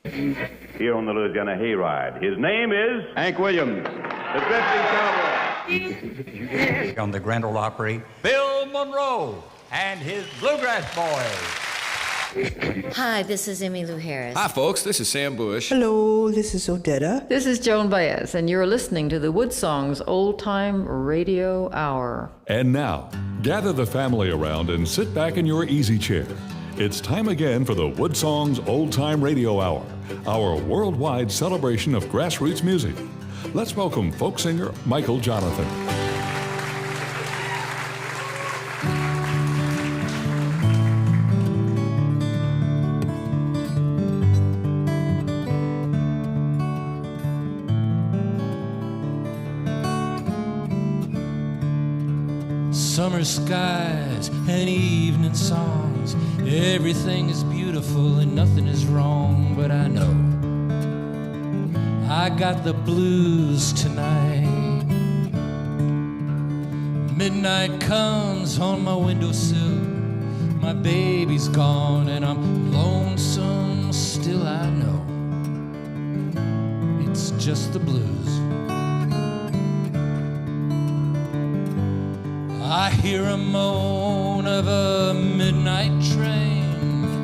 Here on the Louisiana Hayride. His name is Hank Williams, the drifting cowboy. On the Grand Ole Opry, Bill Monroe and his Bluegrass Boys. Hi, this is Emmylou Harris. Hi, folks. This is Sam Bush. Hello, this is Odetta. This is Joan Baez, and you're listening to the WoodSongs Old Time Radio Hour. And now, gather the family around and sit back in your easy chair. It's time again for the WoodSongs Old Time Radio Hour, our worldwide celebration of grassroots music. Let's welcome folk singer Michael Jonathan. Summer skies and evening songs, everything is beautiful and nothing is wrong, but I know I got the blues tonight. Midnight comes on my windowsill, my baby's gone and I'm lonesome still. I know it's just the blues. I hear a moan of a midnight train.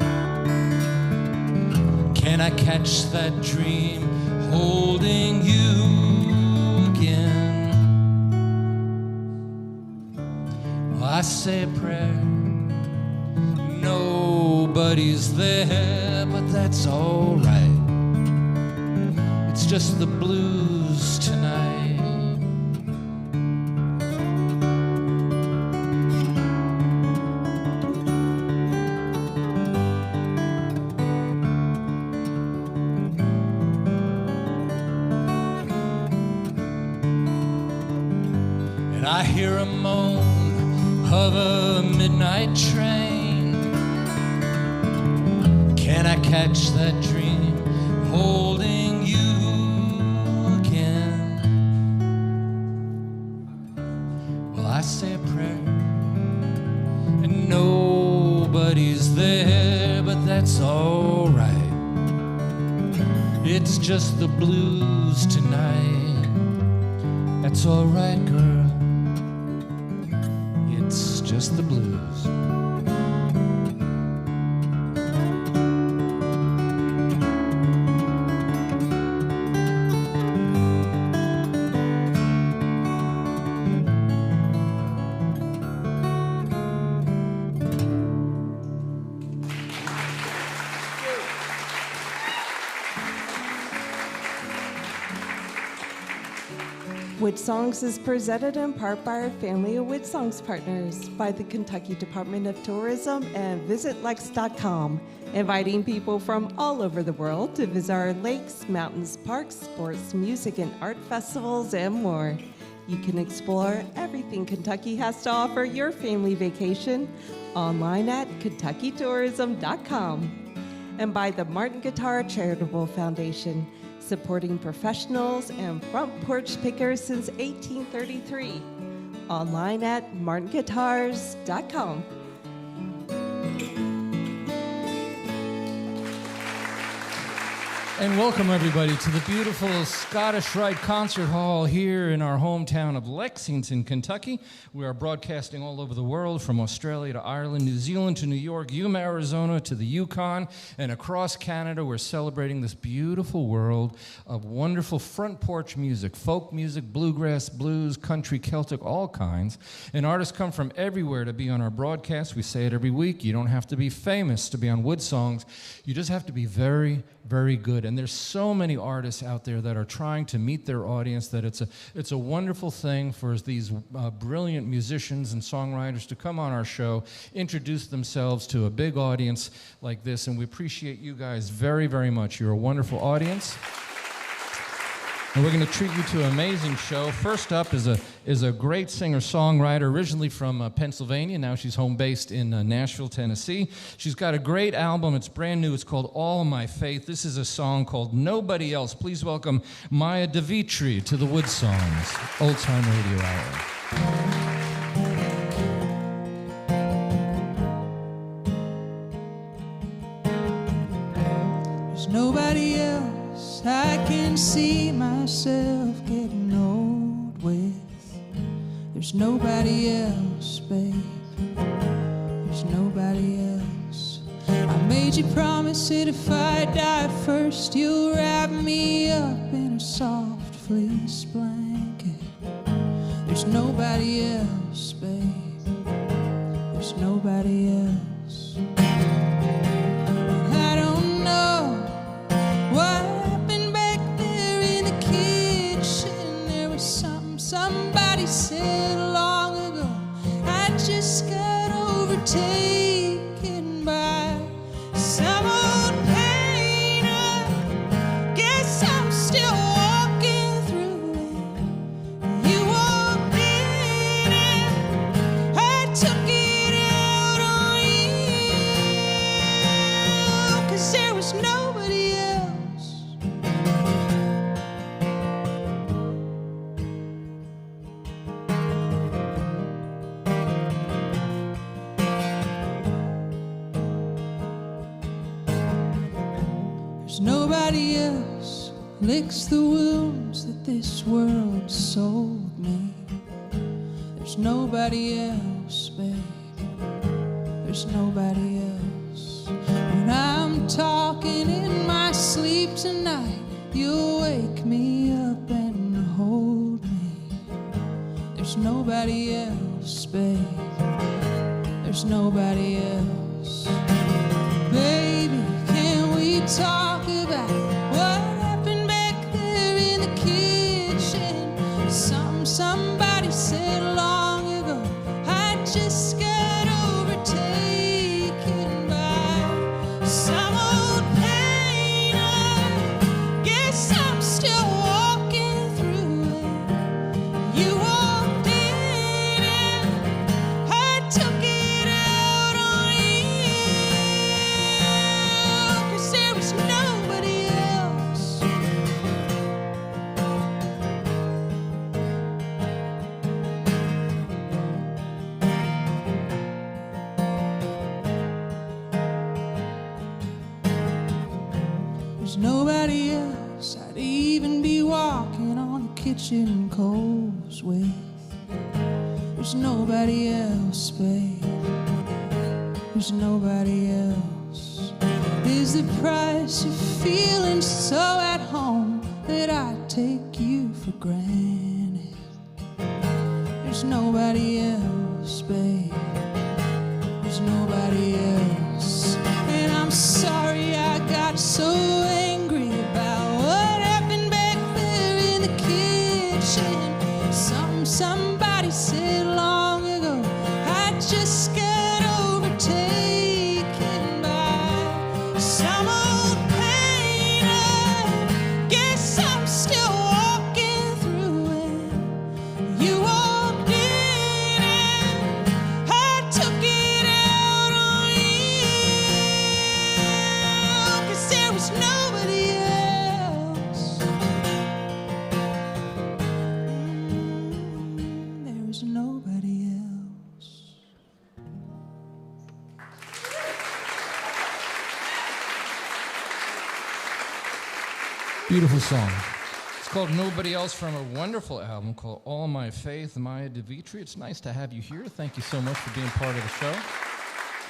Can I catch that dream holding you again? Well, I say a prayer, nobody's there, but that's all right. It's just the blues tonight. I hear a moan of a midnight train. Can I catch that dream holding you again? Well, I say a prayer and nobody's there, but that's all right. It's just the blues tonight. That's all right, girl. It's just the blues. WoodSongs is presented in part by our family of WoodSongs partners, by the Kentucky Department of Tourism and VisitLex.com, inviting people from all over the world to visit our lakes, mountains, parks, sports, music, and art festivals, and more. You can explore everything Kentucky has to offer your family vacation online at KentuckyTourism.com, and by the Martin Guitar Charitable Foundation, supporting professionals and front porch pickers since 1833. Online at martinguitars.com. And welcome everybody to the beautiful Scottish Rite Concert Hall here in our hometown of Lexington, Kentucky. We are broadcasting all over the world, from Australia to Ireland, New Zealand to New York, Yuma, Arizona to the Yukon, and across Canada. We're celebrating this beautiful world of wonderful front porch music, folk music, bluegrass, blues, country, Celtic, all kinds. And artists come from everywhere to be on our broadcast. We say it every week. You don't have to be famous to be on WoodSongs. You just have to be very, very good. And there's so many artists out there that are trying to meet their audience that it's a wonderful thing for these brilliant musicians and songwriters to come on our show, introduce themselves to a big audience like this, and we appreciate you guys very, very much. You're a wonderful audience. And we're going to treat you to an amazing show. First up is a great singer-songwriter, originally from Pennsylvania. Now she's home-based in Nashville, Tennessee. She's got a great album. It's brand new. It's called All My Faith. This is a song called Nobody Else. Please welcome Maya Dvitri to the WoodSongs Old Time Radio Hour. There's nobody else I can see myself getting old with. There's nobody else, babe. There's nobody else. I made you promise that if I die first, you'll wrap me up in a soft fleece blanket. There's nobody else, babe. There's nobody else. I don't know what happened back there in the kitchen. There was somebody said long ago. I just got overtaken by some old pain. I guess I'm still walking through it. You walked in and I took it out on you, 'cause there was nobody else. There's nobody else licks the wounds that this world sold me. There's nobody else, babe. There's nobody else. When I'm talking in my sleep tonight, you'll wake me up and hold me. There's nobody else, babe. There's nobody else. Baby, can we talk about what happened back there in the kitchen? Somebody said long ago, I just got overtaken by some old pain. I guess I'm still walking through it. You walked in and I took it out on you, 'cause there was nobody else. There's nobody else I'd even be walking on the kitchen coals with. There's nobody else, babe. There's nobody else. Is the price of feeling so at home that I take you for granted? There's nobody else, babe. There's nobody else. And I'm sorry I got so angry about what happened back there in the kitchen. Somebody said long ago, I just got overtaken by some old pain. I guess I'm still walking through it. You walked in and I took it out on you, 'cause there was nobody else. There was nobody else. Beautiful song. It's called Nobody Else from a wonderful album called All My Faith, Maya Dvitri. It's nice to have you here. Thank you so much for being part of the show.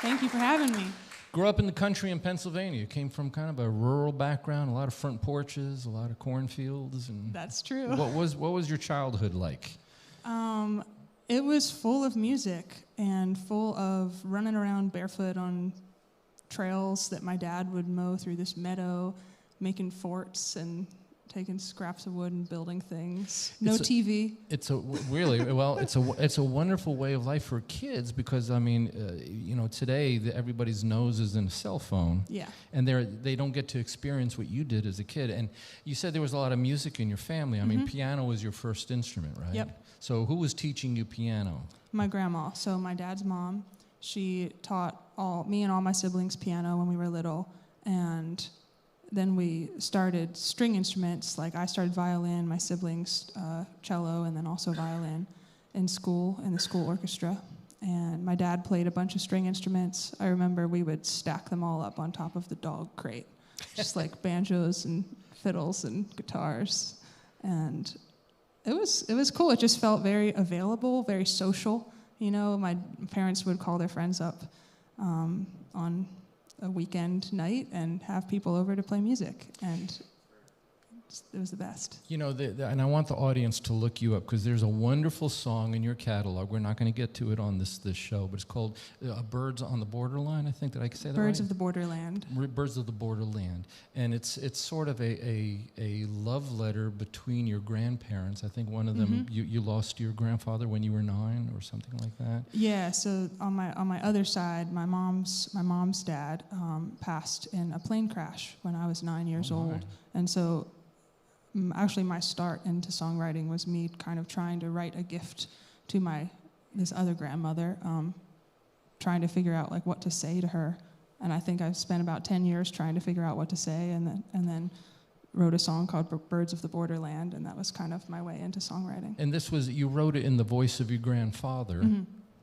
Thank you for having me. Grew up in the country in Pennsylvania. Came from kind of a rural background, a lot of front porches, a lot of cornfields. And That's true. what was your childhood like? It was full of music and full of running around barefoot on trails that my dad would mow through this meadow, making forts and taking scraps of wood and building things. No TV. It's a it's a wonderful way of life for kids because I mean, today everybody's nose is in a cell phone. Yeah. And they don't get to experience what you did as a kid. And you said there was a lot of music in your family. I mean, piano was your first instrument, right? Yep. So who was teaching you piano? My grandma. So my dad's mom. She taught me and all my siblings piano when we were little, and then we started string instruments. Like I started violin, my siblings cello, and then also violin in school, in the school orchestra. And my dad played a bunch of string instruments. I remember we would stack them all up on top of the dog crate just like banjos and fiddles and guitars. And it was cool. It just felt very available, very social. You know, my parents would call their friends up on a weekend night and have people over to play music, and it was the best. You know, and I want the audience to look you up, because there's a wonderful song in your catalog. We're not going to get to it on this show, but it's called Birds on the Borderline, I think. Did I say that right? Birds of the Borderland. Birds of the Borderland. And it's sort of a love letter between your grandparents. I think one of them, you lost your grandfather when you were 9 or something like that. Yeah, so on my other side, my mom's dad passed in a plane crash when I was 9 years old. And so actually, my start into songwriting was me kind of trying to write a gift to this other grandmother, trying to figure out like what to say to her. And I think I spent about 10 years trying to figure out what to say, and then wrote a song called Birds of the Borderland, and that was kind of my way into songwriting. And you wrote it in the voice of your grandfather,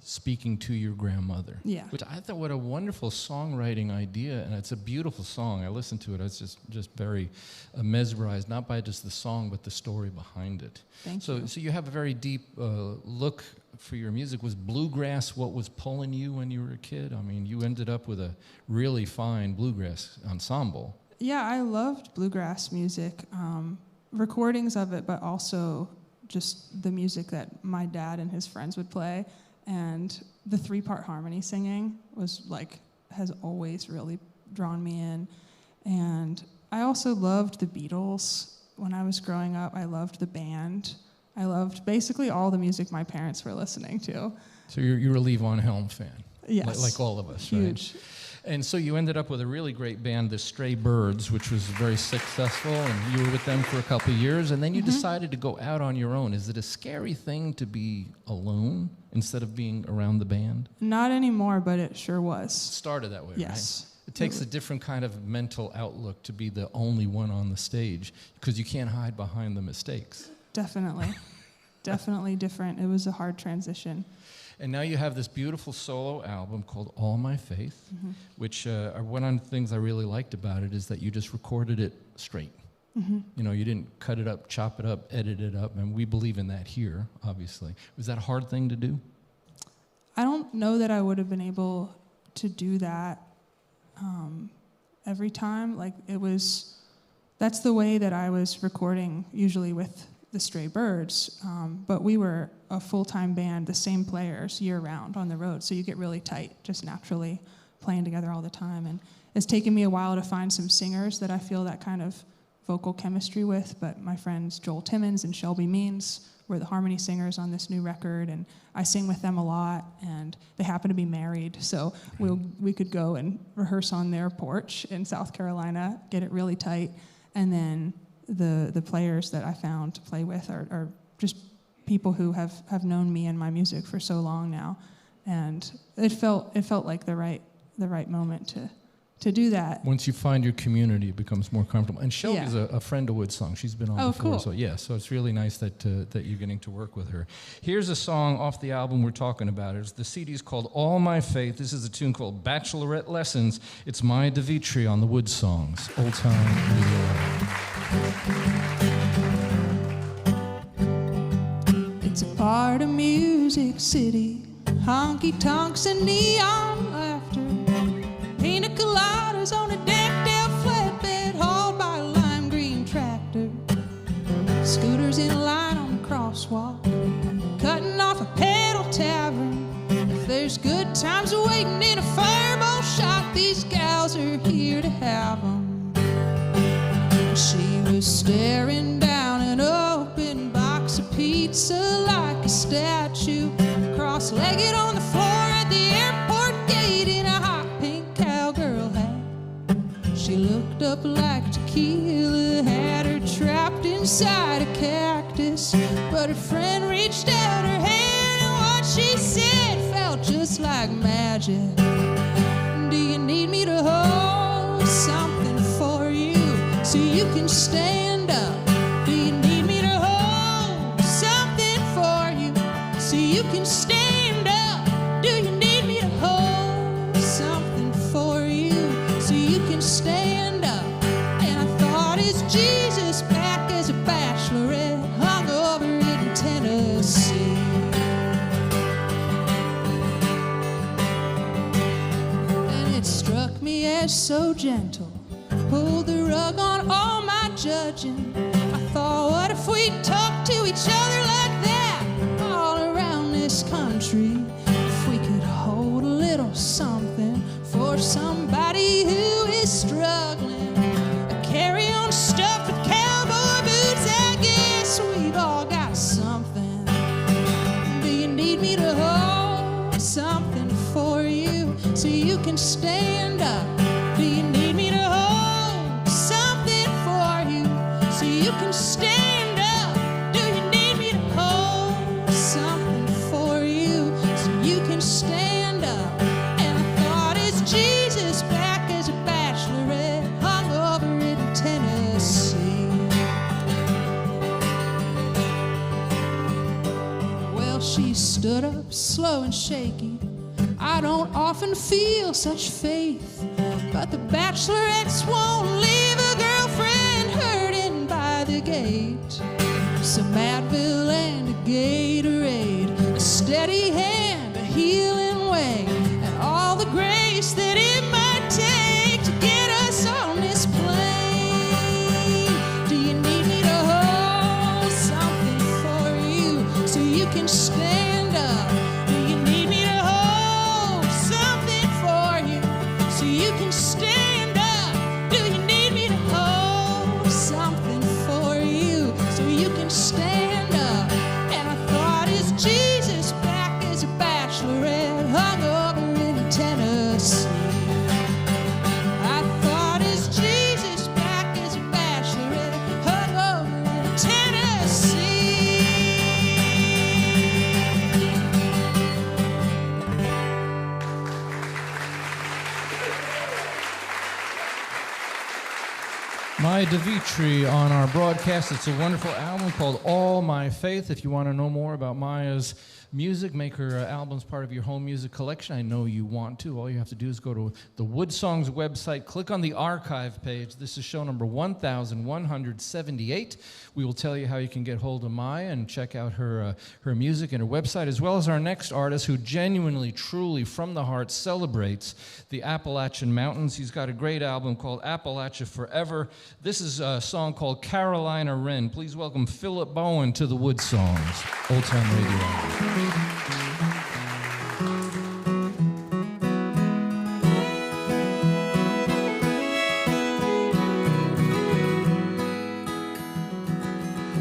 speaking to your grandmother. Yeah. Which I thought, what a wonderful songwriting idea, and it's a beautiful song. I listened to it. I was just very mesmerized, not by just the song, but the story behind it. Thank you. So you have a very deep look for your music. Was bluegrass what was pulling you when you were a kid? I mean, you ended up with a really fine bluegrass ensemble. Yeah, I loved bluegrass music, recordings of it, but also just the music that my dad and his friends would play. And the 3-part harmony singing has always really drawn me in. And I also loved the Beatles when I was growing up. I loved the band. I loved basically all the music my parents were listening to. So you're a Levon Helm fan. Yes. Like all of us, Huge. Right? And so you ended up with a really great band, the Stray Birds, which was very successful, and you were with them for a couple of years, and then you decided to go out on your own. Is it a scary thing to be alone instead of being around the band? Not anymore, but it sure was. Started that way, yes. Right? It takes a different kind of mental outlook to be the only one on the stage, because you can't hide behind the mistakes. Definitely. Definitely different. It was a hard transition. And now you have this beautiful solo album called All My Faith, which one of the things I really liked about it is that you just recorded it straight. You know, you didn't cut it up, chop it up, edit it up, and we believe in that here, obviously. Was that a hard thing to do? I don't know that I would have been able to do that every time. That's the way that I was recording usually with the Stray Birds, but we were a full-time band, the same players year-round on the road, so you get really tight just naturally playing together all the time. And it's taken me a while to find some singers that I feel that kind of vocal chemistry with, but my friends Joel Timmons and Shelby Means were the harmony singers on this new record, and I sing with them a lot, and they happen to be married, so we could go and rehearse on their porch in South Carolina, get it really tight, and then the players that I found to play with are just people who have known me and my music for so long now, and it felt like the right moment to do that. Once you find your community, it becomes more comfortable. And Shelby's a friend of WoodSongs. She's been on before. Cool. So it's really nice that you're getting to work with her. Here's a song off the album we're talking about. The CD is called All My Faith. This is a tune called Bachelorette Lessons. It's my Dvitri on the WoodSongs Old Time Radio. It's a part of Music City, honky-tonks and neon laughter, pina coladas on a decked-out flatbed hauled by a lime green tractor, scooters in a line on the crosswalk, cutting off a pedal tavern. If there's good times waiting in a fireball shop, these gals are here to have 'em. She was staring down an open box of pizza like a statue, cross-legged on the floor at the airport gate in a hot pink cowgirl hat. She looked up like tequila, had her trapped inside a cactus, but her friend reached out her hand and what she said felt just like magic. Do you need me to hold something for you so you can stand up? Do you need me to hold something for you so you can stand up? Do you need me to hold something for you so you can stand up? Jesus back as a bachelorette hung over in Tennessee. And it struck me as so gentle, pulled the rug on all my judging. I thought, what if we talked to each other like that all around this country? If we could hold a little something for somebody who is struggling, carry on stuff with cowboy boots. I guess we've all got something. Do you need me to hold something for you so you can stand up? Do you need me to hold something for you so you can stand up? Do you need me to hold something for you so you can stand up? And I thought, is Jesus back as a bachelorette hung over in Tennessee? Well, she stood up slow and shaky. I don't often feel such faith, but the bachelorettes won't leave a girlfriend hurting by the gate. Some Advil and a Gatorade, a steady hand, a healing way, and all the grace that it might take to get us on this plane. Do you need me to hold something for you so you can stand up? Do you need me to hold something for you so you can stand up? Do you need me to hold something for you so you can stand up? And I thought, is Jesus back as a bachelorette hung over in Tennessee? I thought, is Jesus back as a bachelorette hung over in Tennessee? Maya Dvitri on our broadcast. It's a wonderful album called All My Faith. If you want to know more about Maya's music, make her albums part of your home music collection. I know you want to. All you have to do is go to the WoodSongs website, click on the archive page. This is show number 1178. We will tell you how you can get hold of Maya and check out her music and her website, as well as our next artist who genuinely, truly, from the heart celebrates the Appalachian Mountains. He's got a great album called Appalachia Forever. This is a song called Carolina Wren. Please welcome Philip Bowen to the WoodSongs Old Time Radio Hour.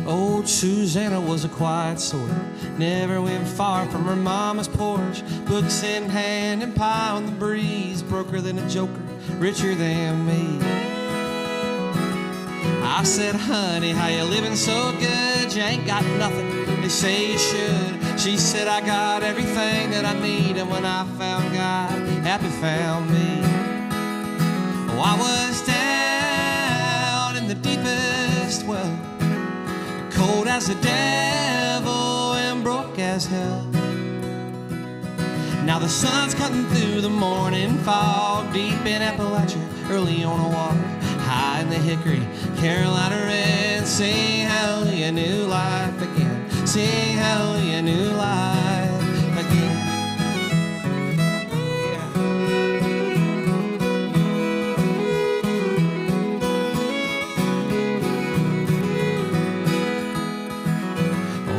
Old Susanna was a quiet sort, never went far from her mama's porch. Books in hand and pie on the breeze, broker than a joker, richer than me. I said, honey, how you living so good? You ain't got nothing, they say you should. She said, I got everything that I need, and when I found God, happy found me. Oh, I was down in the deepest well, cold as the devil and broke as hell. Now the sun's cutting through the morning fog, deep in Appalachia, early on a walk, high in the hickory, Carolina Red. Sing hallelujah, new life again. Sing hallelujah, new life again.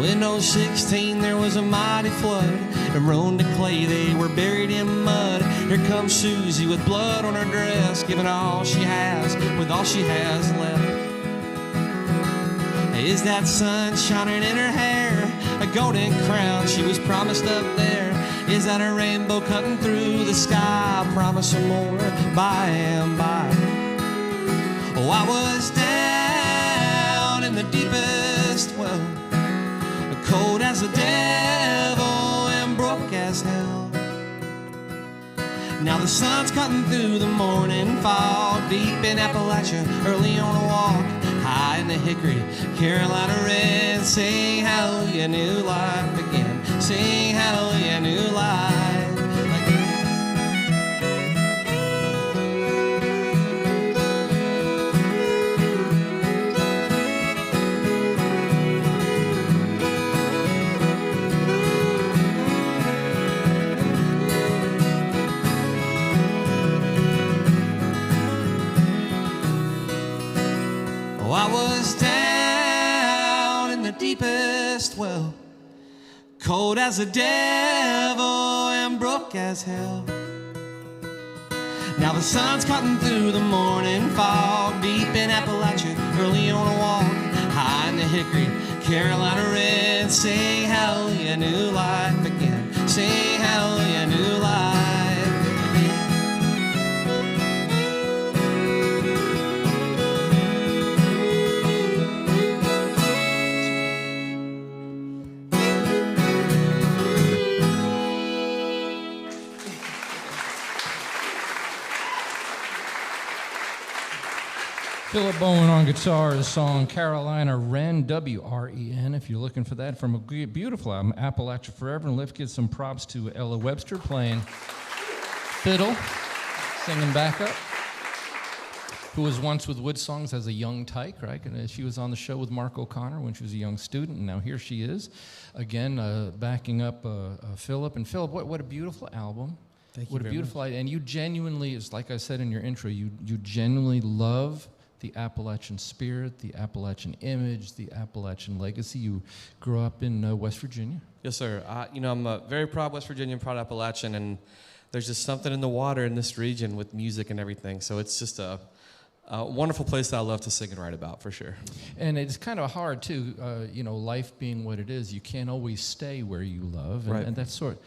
In 016 there was a mighty flood, and Roan to Clay, they were buried in mud. Here comes Susie with blood on her dress, giving all she has with all she has left. Is that sun shining in her hair, a golden crown she was promised up there? Is that a rainbow cutting through the sky? Promise her more by and by. Oh, I was down in the deepest well, cold as the devil and broke as hell. Now the sun's cutting through the morning fog, deep in Appalachia, early on a walk, high in the hickory, Carolina Red. Sing hallelujah, new life again. Sing hallelujah, new life again. Oh, I was down in the deepest well, cold as the devil and broke as hell. Now the sun's cutting through the morning fog, deep in Appalachia, early on a walk, high in the hickory, Carolina red. Sing hallelujah, new life again. Sing hallelujah, new life again. Philip Bowen on guitar, his song Carolina Wren, W-R-E-N, if you're looking for that, from a beautiful album, Appalachia Forever. And let's give some props to Ella Webster playing fiddle, singing backup, who was once with WoodSongs as a young tyke, right? And she was on the show with Mark O'Connor when she was a young student, and now here she is, again, backing up Philip. And Philip, what a beautiful album. Thank you. What a beautiful idea. And you genuinely, it's like I said in your intro, you genuinely love the Appalachian spirit, the Appalachian image, the Appalachian legacy. You grew up in West Virginia. Yes, sir. I'm a very proud West Virginian, proud Appalachian, and there's just something in the water in this region with music and everything. So it's just a wonderful place that I love to sing and write about, for sure. And it's kind of hard, too, life being what it is. You can't always stay where you love. And, right. And that's sort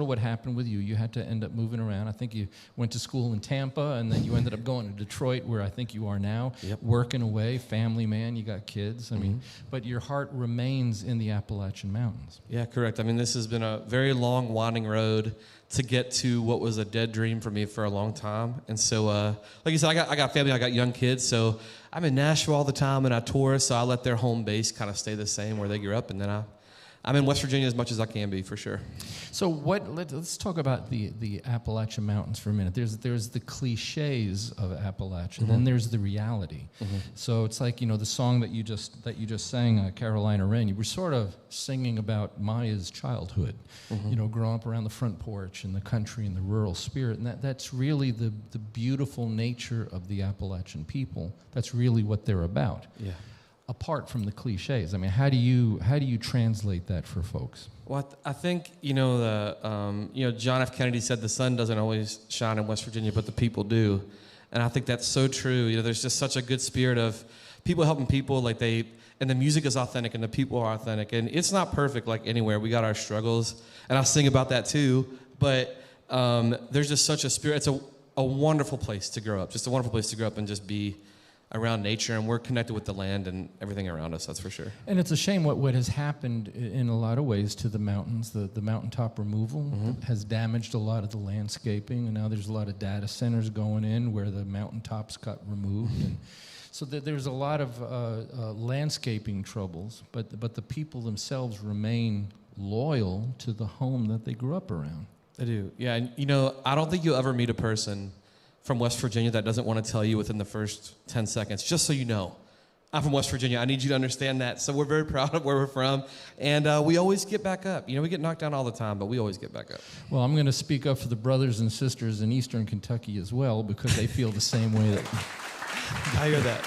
of what happened with you. You had to end up moving around. I think you went to school in Tampa, and then you ended up going to Detroit, where I think you are now, yep. Working away, family man, you got kids. I mean, but your heart remains in the Appalachian Mountains. Yeah, correct. I mean, this has been a very long, winding road to get to what was a dead dream for me for a long time. And so, like you said, I got family, I got young kids, so I'm in Nashville all the time, and I tour, so I let their home base kind of stay the same where they grew up, and then I'm in West Virginia as much as I can be, for sure. So let's talk about the Appalachian Mountains for a minute. There's the cliches of Appalachia, then there's the reality. So it's like, the song that you just sang, Carolina Wren, you were sort of singing about Maya's childhood, growing up around the front porch in the country and the rural spirit, and that's really the beautiful nature of the Appalachian people. That's really what they're about. Yeah. Apart from the cliches, I mean, how do you translate that for folks? Well, I think John F. Kennedy said the sun doesn't always shine in West Virginia, but the people do, and I think that's so true. There's just such a good spirit of people helping people, and the music is authentic, and the people are authentic, and it's not perfect like anywhere. We got our struggles, and I sing about that too. But there's just such a spirit. It's a wonderful place to grow up, just a wonderful place to grow up and just be around nature, and we're connected with the land and everything around us, that's for sure. And it's a shame what has happened in a lot of ways to the mountains. The mountaintop removal has damaged a lot of the landscaping, and now there's a lot of data centers going in where the mountaintops got removed. And so there's a lot of landscaping troubles, but the people themselves remain loyal to the home that they grew up around. They do, yeah. And I don't think you'll ever meet a person from West Virginia that doesn't want to tell you within the first 10 seconds, just so you know, I'm from West Virginia. I need you to understand that. So we're very proud of where we're from, and we always get back up. We get knocked down all the time, but we always get back up. Well, I'm going to speak up for the brothers and sisters in Eastern Kentucky as well, because they feel the same way that... I hear that.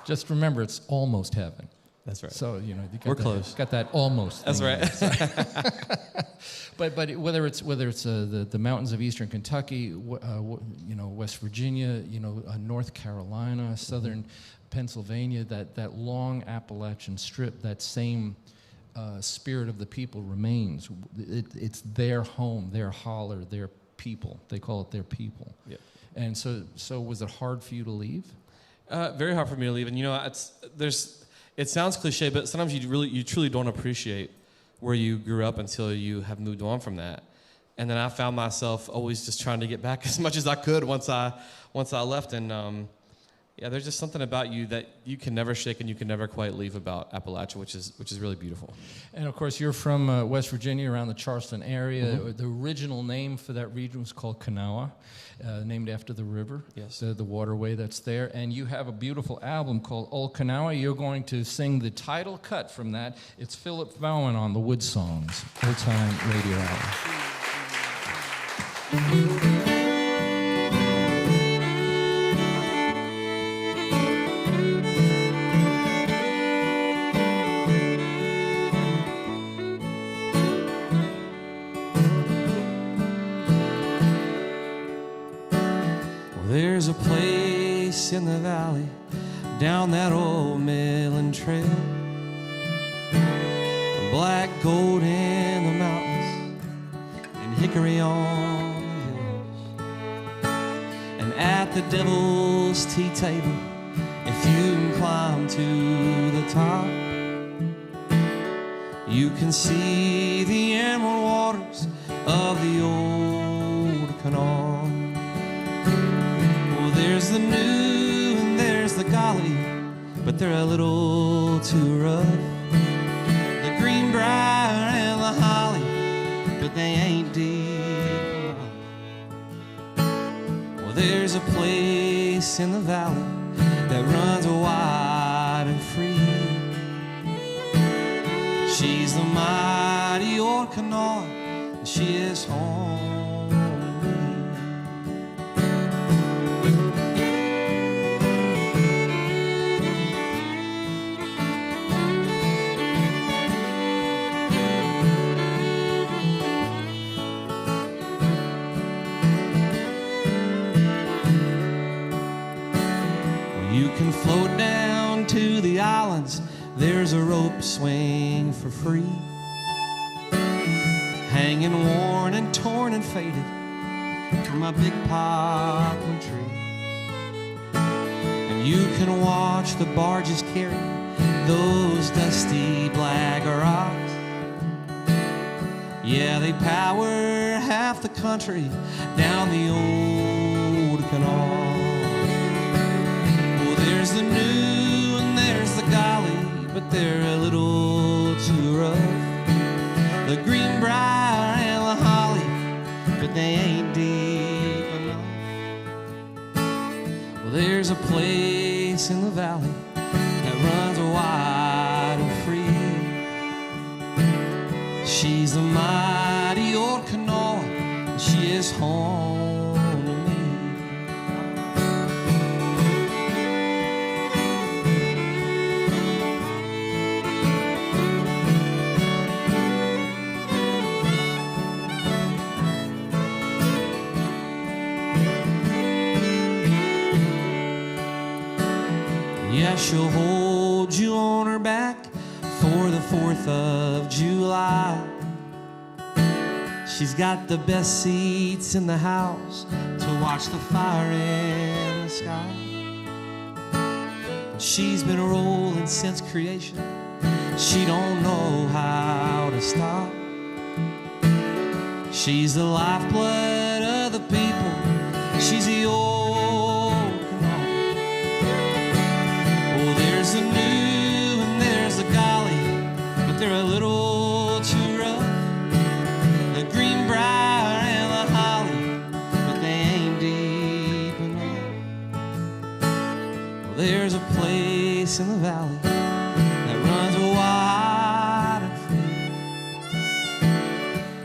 Just remember, it's almost heaven. That's right. So, we're close. Got that almost. That's right. But whether it's the mountains of Eastern Kentucky, West Virginia, North Carolina, southern Pennsylvania, that long Appalachian strip, that same spirit of the people remains. It's their home, their holler, their people. They call it their people. Yeah. And so was it hard for you to leave? Very hard for me to leave. And it sounds cliche, but sometimes you truly don't appreciate where you grew up until you have moved on from that. And then I found myself always just trying to get back as much as I could once I left. And there's just something about you that you can never shake and you can never quite leave about Appalachia, which is really beautiful. And of course, you're from West Virginia, around the Charleston area. The original name for that region was called Kanawha, named after the river, yes, the waterway that's there. And you have a beautiful album called Old Kanawha. You're going to sing the title cut from that. It's Philip Bowen on the WoodSongs Old Time Radio Hour. there's a place in the valley down that old Midland Trail, black gold in the mountains and hickory on the hills. And at the devil's tea table, if you can climb to the top, you can see the emerald waters of the old canal. Well, there's the new and there's the golly, but they're a little too rough. The greenbrier and the holly, but they ain't deep enough. Well, there's a place in the valley that runs wide and free. She's the mighty old Encore, and she is home to me. Well, you can float down to the islands. There's a rope swing for free, hanging worn and torn and faded from a big poplar tree. And you can watch the barges carry those dusty black rocks. Yeah, they power half the country down the old canal. Well, there's the new and there's the golly, but they're a little too rough. The greenbrier and the holly, but they ain't deep enough. Well, there's a place in the valley that runs wide and free. She's the mighty old Encore, and she is home to me. Yeah, she'll hold you on her back for the 4th of July. She's got the best seats in the house to watch the fire in the sky. She's been rolling since creation. She don't know how to stop. She's the lifeblood of the people. She's the old Canal. Oh, there's the new and there's the golly, but they're a little too rough. The greenbrier and the holly, but they ain't deep enough. Well, there's a place in the valley that runs wide and free.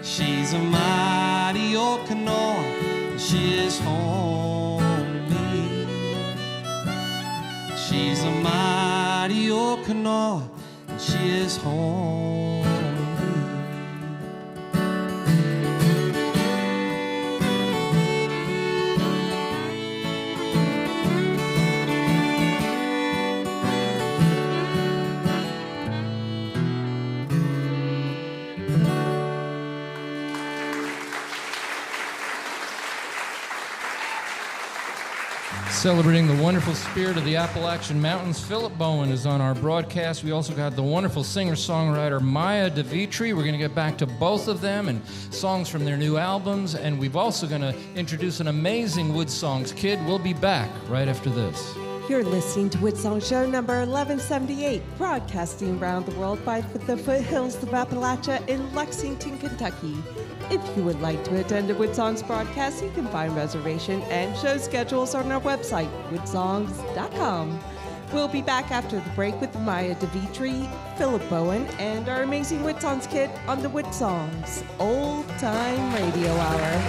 She's a mighty old Canal, and she is home to me. She's a mighty old Canal, and she is home to me. Celebrating the wonderful spirit of the Appalachian Mountains, Philip Bowen is on our broadcast. We also got the wonderful singer-songwriter Maya Dvitri. We're going to get back to both of them and songs from their new albums. And we've also going to introduce an amazing WoodSongs kid. We'll be back right after this. You're listening to WoodSongs Show number 1178, broadcasting around the world by the foothills of Appalachia in Lexington, Kentucky. If you would like to attend a WoodSongs broadcast, you can find reservation and show schedules on our website, woodsongs.com. We'll be back after the break with Maya Dvitri, Philip Bowen, and our amazing WoodSongs kid on the WoodSongs Old Time Radio Hour.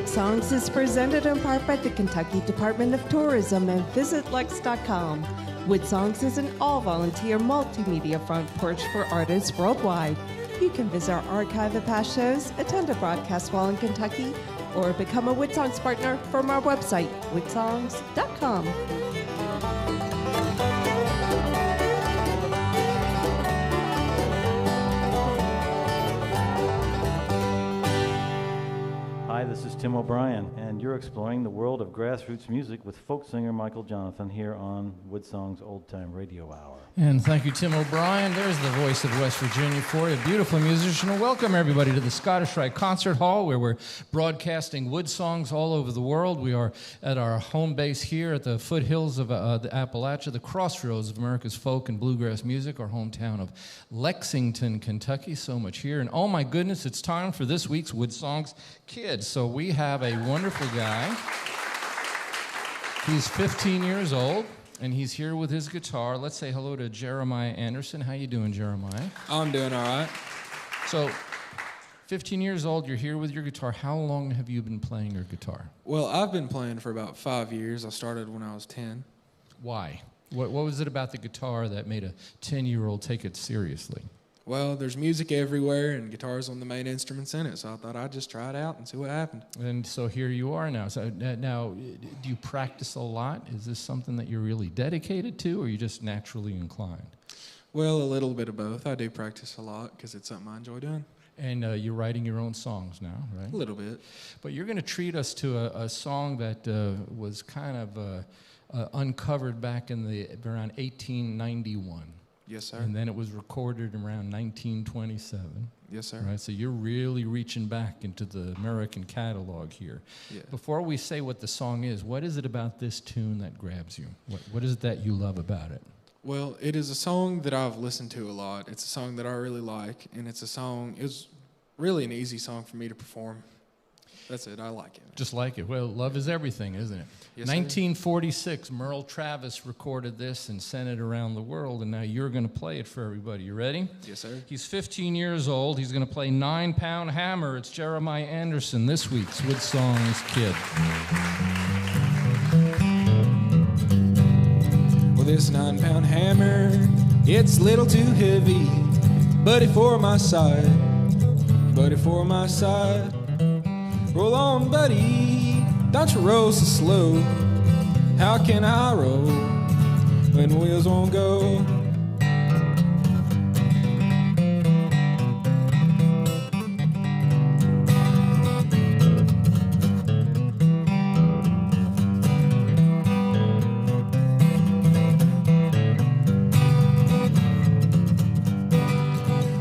WoodSongs is presented in part by the Kentucky Department of Tourism and VisitLex.com. WoodSongs is an all-volunteer multimedia front porch for artists worldwide. You can visit our archive of past shows, attend a broadcast while in Kentucky, or become a WoodSongs partner from our website, woodsongs.com. Hi, this is Tim O'Brien, and you're exploring the world of grassroots music with folk singer Michael Jonathan here on WoodSongs Old Time Radio Hour. And thank you, Tim O'Brien. There's the voice of West Virginia for you, beautiful musician. And welcome, everybody, to the Scottish Rite Concert Hall, where we're broadcasting WoodSongs all over the world. We are at our home base here at the foothills of the Appalachia, the crossroads of America's folk and bluegrass music, our hometown of Lexington, Kentucky. So much here. And oh, my goodness, it's time for this week's WoodSongs Kids. So we have a wonderful guy. He's 15 years old. And he's here with his guitar. Let's say hello to Jeremiah Anderson. How you doing, Jeremiah? I'm doing all right. So, 15 years old, you're here with your guitar. How long have you been playing your guitar? Well, I've been playing for about 5 years. I started when I was 10. Why? What was it about the guitar that made a 10-year-old take it seriously? Well, there's music everywhere, and guitar's one of the main instruments in it, so I thought I'd just try it out and see what happened. And so here you are now. So now, do you practice a lot? Is this something that you're really dedicated to, or are you just naturally inclined? Well, a little bit of both. I do practice a lot because it's something I enjoy doing. And you're writing your own songs now, right? A little bit. But you're going to treat us to a song that was kind of uncovered back in around 1891. Yes, sir. And then it was recorded around 1927. Yes, sir. Right, so you're really reaching back into the American catalog here. Yeah. Before we say what the song is, what is it about this tune that grabs you? What is it that you love about it? Well, it is a song that I've listened to a lot. It's a song that I really like, and it's really an easy song for me to perform. That's it. I like it. Just like it. Well, love is everything, isn't it? Yes, 1946, Merle Travis recorded this and sent it around the world, and now you're going to play it for everybody. You ready? Yes, sir. He's 15 years old. He's going to play 9-Pound Hammer. It's Jeremiah Anderson, this week's WoodSongs Kid. Well, this 9-pound hammer, it's a little too heavy. Buddy for my side, buddy for my side. Roll on, buddy, don't you roll so slow. How can I roll when the wheels won't go?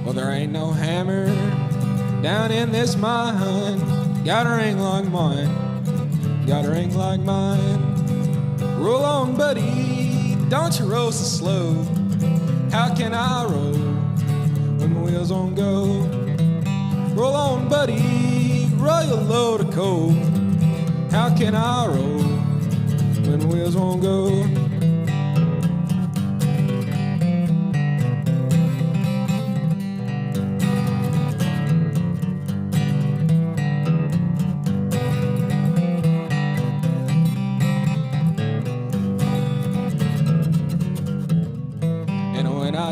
Well, there ain't no hammer down in this mine. Got a ring like mine, got a ring like mine. Roll on, buddy, don't you roll so slow. How can I roll when the wheels won't go? Roll on, buddy, roll your load of coal. How can I roll when the wheels won't go?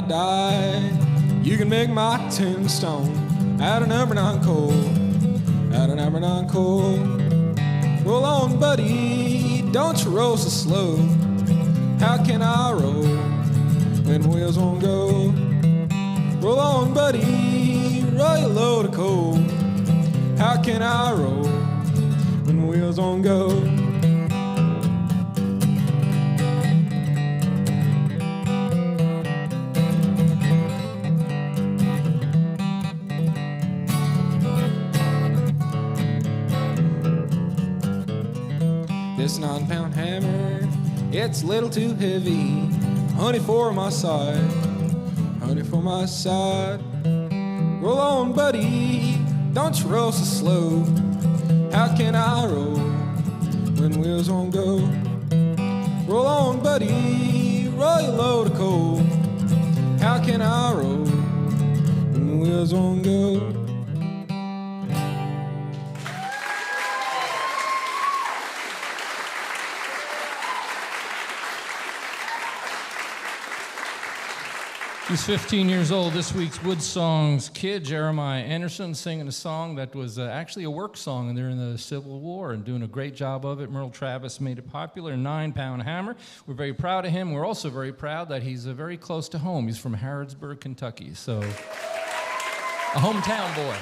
Die, you can make my tombstone out of number 9 coal, out of number 9 coal. Roll on, buddy, don't you roll so slow. How can I roll when the wheels won't go? Roll on, buddy, roll your load of coal. How can I roll when the wheels won't go? This 9-pound hammer, it's a little too heavy. Honey for my side, honey for my side. Roll on, buddy, don't you roll so slow. How can I roll when wheels won't go? Roll on, buddy, roll your load of coal. How can I roll when the wheels won't go? He's 15 years old. This week's WoodSongs kid, Jeremiah Anderson, singing a song that was actually a work song, and they're in the Civil War and doing a great job of it. Merle Travis made it popular, 9-Pound Hammer. We're very proud of him. We're also very proud that he's very close to home. He's from Harrodsburg, Kentucky, so a hometown boy.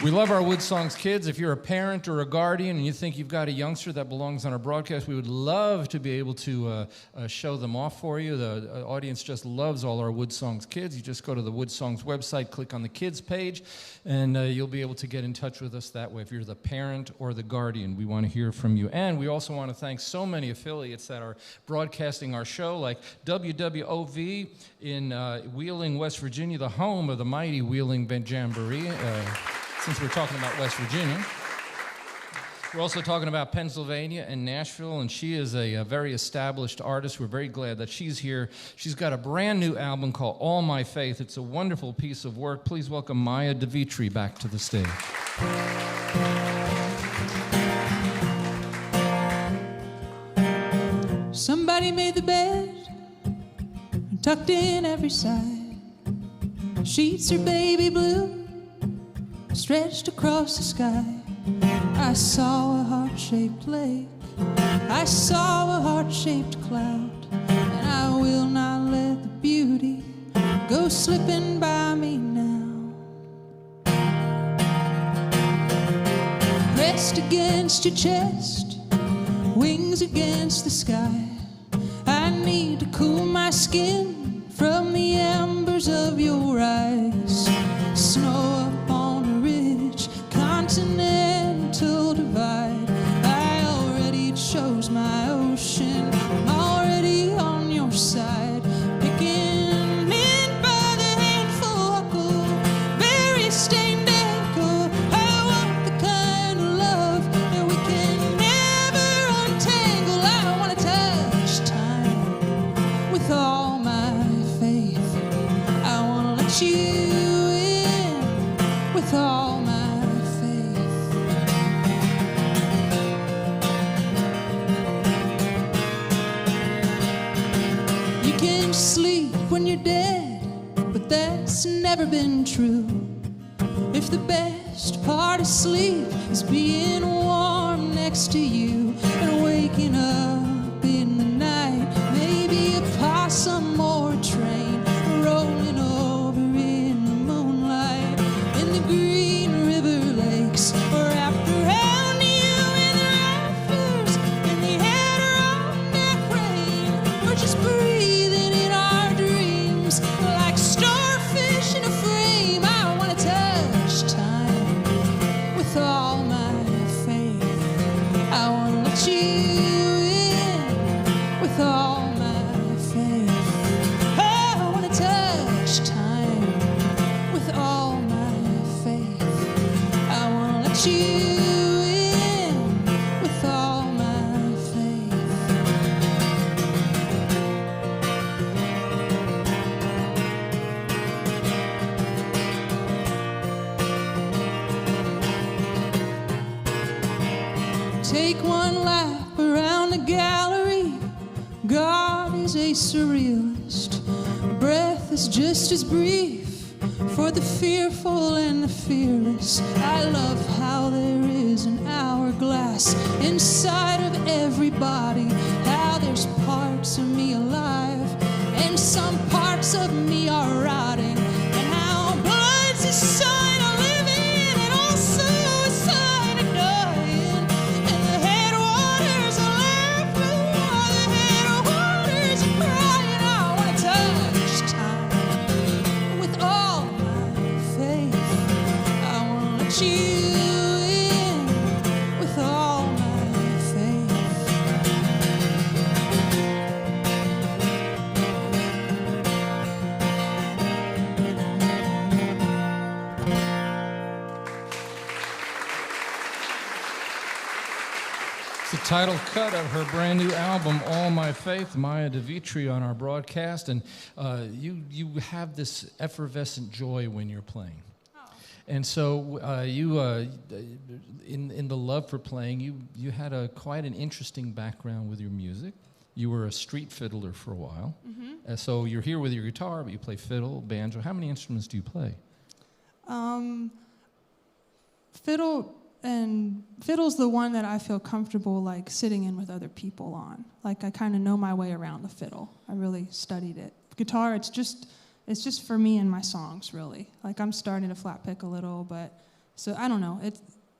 We love our WoodSongs kids. If you're a parent or a guardian and you think you've got a youngster that belongs on our broadcast, we would love to be able to show them off for you. The audience just loves all our WoodSongs kids. You just go to the WoodSongs website, click on the kids page, and you'll be able to get in touch with us that way. If you're the parent or the guardian, we want to hear from you. And we also want to thank so many affiliates that are broadcasting our show, like WWOV in Wheeling, West Virginia, the home of the mighty Wheeling Jamboree. Since we're talking about West Virginia. We're also talking about Pennsylvania and Nashville, and she is a very established artist. We're very glad that she's here. She's got a brand new album called All My Faith. It's a wonderful piece of work. Please welcome Maya Dvitri back to the stage. Somebody made the bed, tucked in every side. Sheets are baby blue, stretched across the sky. I saw a heart-shaped lake, I saw a heart-shaped cloud, and I will not let the beauty go slipping by me now. Pressed against your chest, wings against the sky, I need to cool my skin from the embers of your eyes. Snow up on a ridge, continental divide. I already chose my ocean, I'm already on your side. Picking mint by the handful, huckleberry stained ankle. I want the kind of love that we can never untangle. I want to touch time with all my faith. I want to let you with all my faith. You can sleep when you're dead, but that's never been true. If the best part of sleep is being warm next to you and waking up in the night, maybe a possum or a train rolling over in the moonlight. The green river lakes wrapped around you in the rafters in the Adirondack rain. We're just breathing in our dreams like starfish in a frame. I want to touch time with all my faith. I want to let you in with all my faith. I want to touch time with all my you in with all my faith. Take one lap around the gallery. God is a surrealist. Breath is just as brief for the fearful and the fearless. I love how there is an hourglass inside of everybody, how there's parts of me alive and some parts of me are rotting, and how blood's a sign of living and also a sign of dying, and the headwaters are laughing while the headwaters are crying. I want to touch time with all you in with all my faith. It's the title cut of her brand new album, All My Faith, Maya Dvitri on our broadcast, and you have this effervescent joy when you're playing. And so in the love for playing, you had quite an interesting background with your music. You were a street fiddler for a while. Mm-hmm. So you're here with your guitar, but you play fiddle, banjo. How many instruments do you play? Fiddle's the one that I feel comfortable like sitting in with other people on. Like I kind of know my way around the fiddle. I really studied it. Guitar, it's just for me and my songs, really. Like I'm starting to flat pick a little, but so I don't know.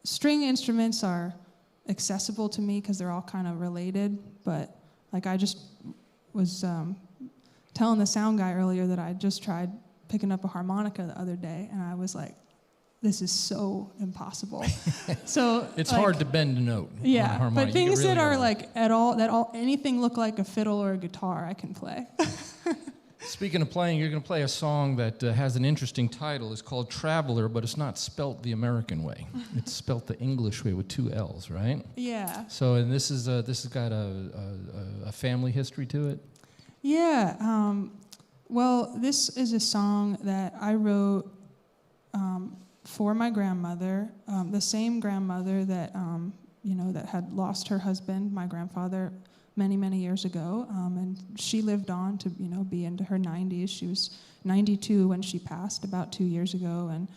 String instruments are accessible to me because they're all kind of related. But like I just was telling the sound guy earlier that I just tried picking up a harmonica the other day, and I was like, this is so impossible. So it's like, hard to bend a note. Yeah, on a harmonica. but things really that are like anything look like a fiddle or a guitar, I can play. Speaking of playing, you're going to play a song that has an interesting title. It's called Traveler, but it's not spelt the American way. It's spelt the English way with 2 L's, right? Yeah. So, and this has got a family history to it. Yeah. Well, this is a song that I wrote for my grandmother, the same grandmother that that had lost her husband, my grandfather, many, many years ago, and she lived on to be into her 90s. She was 92 when she passed about 2 years ago, and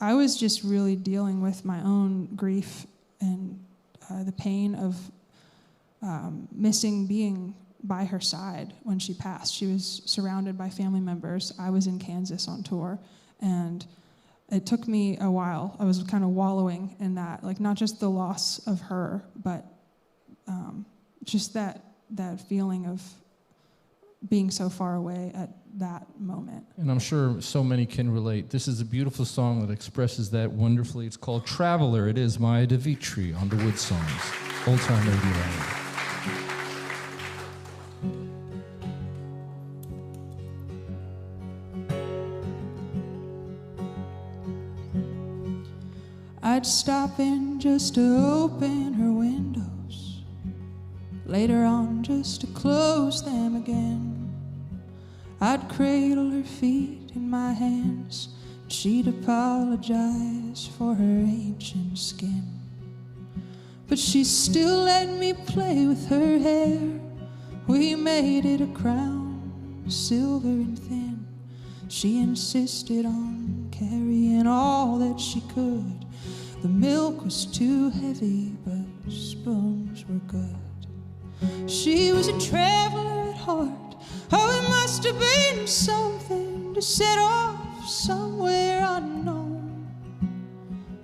I was just really dealing with my own grief and the pain of missing being by her side when she passed. She was surrounded by family members. I was in Kansas on tour, and it took me a while. I was kind of wallowing in that, like not just the loss of her, but just that feeling of being so far away at that moment. And I'm sure so many can relate. This is a beautiful song that expresses that wonderfully. It's called Traveler. It is Maya Dvitri on the WoodSongs Old Time Radio Hour. I'd stop in just to open her windows, later on just to close them again. I'd cradle her feet in my hands, and she'd apologize for her ancient skin. But she still let me play with her hair. We made it a crown, silver and thin. She insisted on carrying all that she could. The milk was too heavy, but spoons were good. She was a traveler at heart. Oh, it must have been something to set off somewhere unknown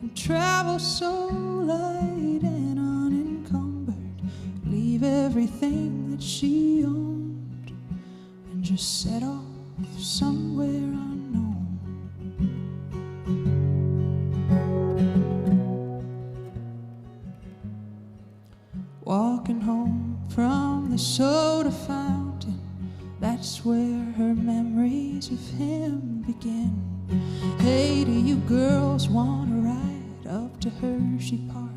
and travel so light and unencumbered, leave everything that she owned and just set off somewhere unknown. Walking home from the soda fountain, that's where her memories of him begin. Hey, do you girls want to ride up to Hershey Park?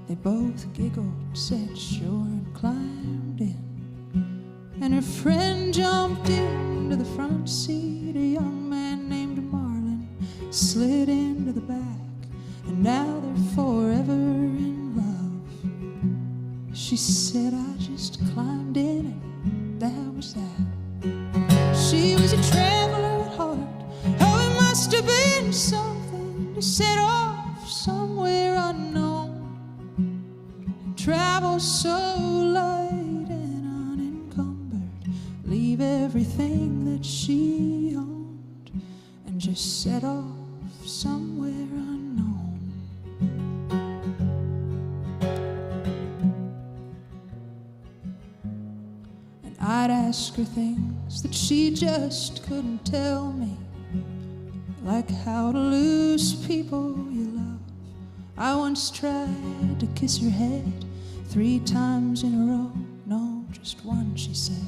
They both giggled, said sure, and climbed in. And her friend jumped into the front seat. A young man named Marlin slid into the back, and now they're forever in love. She said, I just climbed in, and that was that. She was a traveler at heart. Oh, it must have been something to set off somewhere unknown and travel so light and unencumbered, leave everything that she owned and just set off somewhere unknown. I'd ask her things that she just couldn't tell me, like how to lose people you love. I once tried to kiss her head 3 times in a row. No, just one, she said,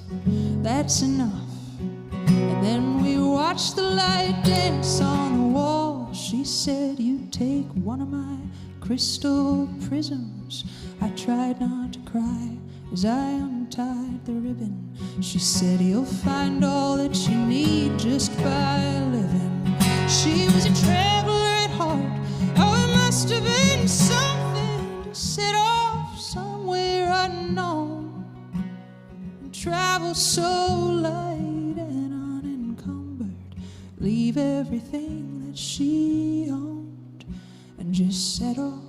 that's enough. And then we watched the light dance on the wall. She said, you take one of my crystal prisms. I tried not to cry as I untied the ribbon. She said, you'll find all that you need just by living. She was a traveler at heart. Oh, it must have been something to set off somewhere unknown and travel so light and unencumbered, leave everything that she owned, and just set off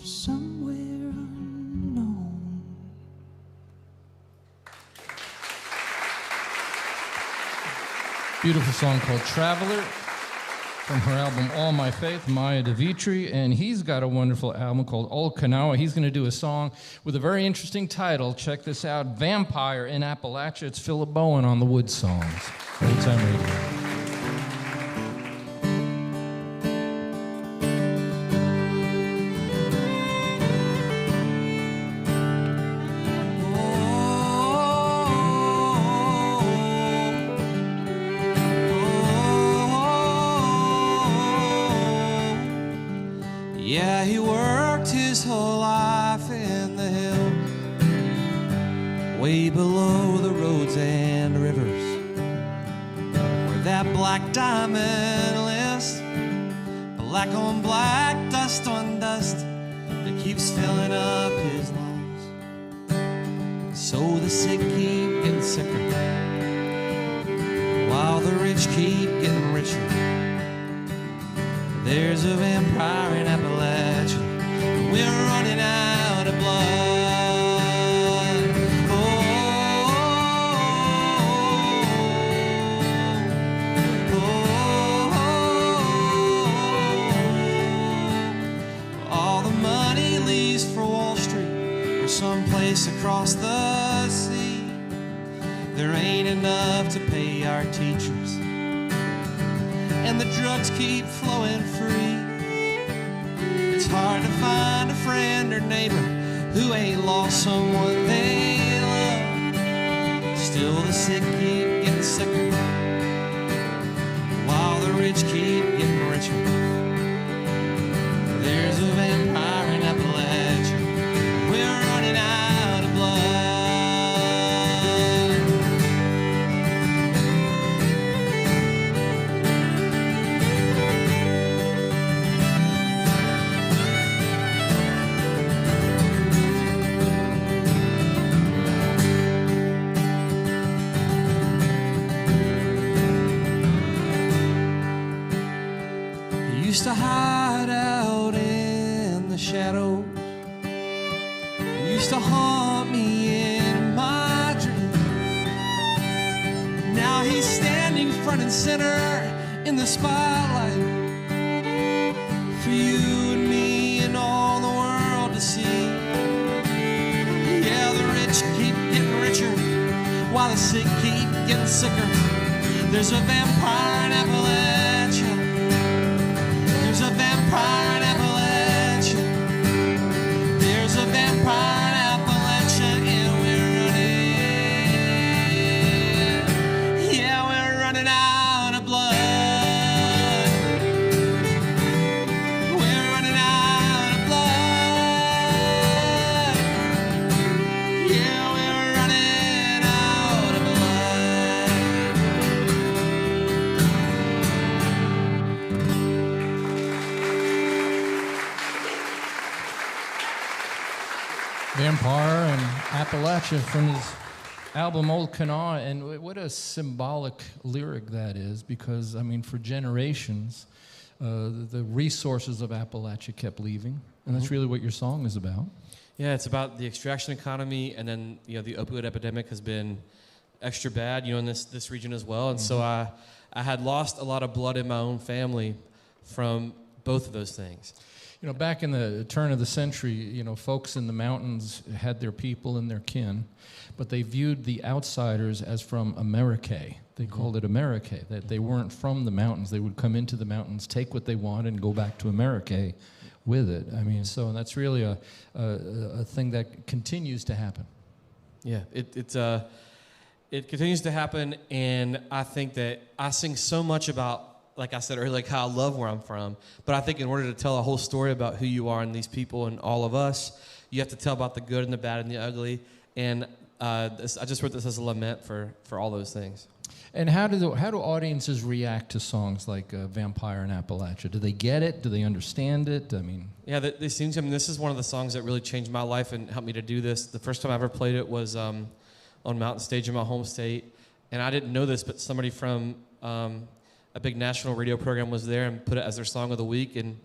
somewhere unknown. Beautiful song called Traveler from her album All My Faith, Maya Dvitri, and he's got a wonderful album called Old Kanawha. He's going to do a song with a very interesting title. Check this out, Vampire in Appalachia. It's Philip Bowen on the WoodSongs Old Time Radio. Yeah, he worked his whole life in the hills, way below the roads and rivers, where that black diamond lists, black on black, dust on dust, that keeps filling up his lungs. So the sick keep getting sicker, while the rich keep getting richer. There's a vampire in Appalachia, we're running out of blood. All the money leaves for Wall Street or someplace across the sea. There ain't enough to pay our teachers, and the drugs keep flowing free. It's hard to find a friend or neighbor who ain't lost someone they love. Still the sick keep getting sicker, while the rich keep getting richer. There's a vampire in Appalachia, we're running out of blood. Used to hide out in the shadows, used to haunt me in my dreams. Now he's standing front and center in the spotlight, for you and me and all the world to see. Yeah, the rich keep getting richer, while the sick keep getting sicker. There's a vampire in Appalachia, there's a vampire in Appalachia, there's a vampire in Appalachia, and we're running, yeah, we're running out of blood. We're running out of blood. Yeah, we're running out of Vampire and Appalachia from his album Old Kanawha, and what a symbolic lyric that is, because, I mean, for generations, the resources of Appalachia kept leaving, and that's really what your song is about. Yeah, it's about the extraction economy, and then, you know, the opioid epidemic has been extra bad, you know, in this region as well, and so I had lost a lot of blood in my own family from both of those things. You know, back in the turn of the century, you know, folks in the mountains had their people and their kin, but they viewed the outsiders as from America. They called it America, that they weren't from the mountains. They would come into the mountains, take what they wanted, and go back to America with it. I mean, so that's really a thing that continues to happen. Yeah, it continues to happen, and I think that I sing so much about, like I said earlier, like how I love where I'm from. But I think in order to tell a whole story about who you are and these people and all of us, you have to tell about the good and the bad and the ugly. And I just wrote this as a lament for all those things. And how do audiences react to songs like Vampire in Appalachia? Do they get it? Do they understand it? I mean... Yeah, they seem to. I mean, this is one of the songs that really changed my life and helped me to do this. The first time I ever played it was on Mountain Stage in my home state. And I didn't know this, but somebody from a big national radio program was there and put it as their song of the week. And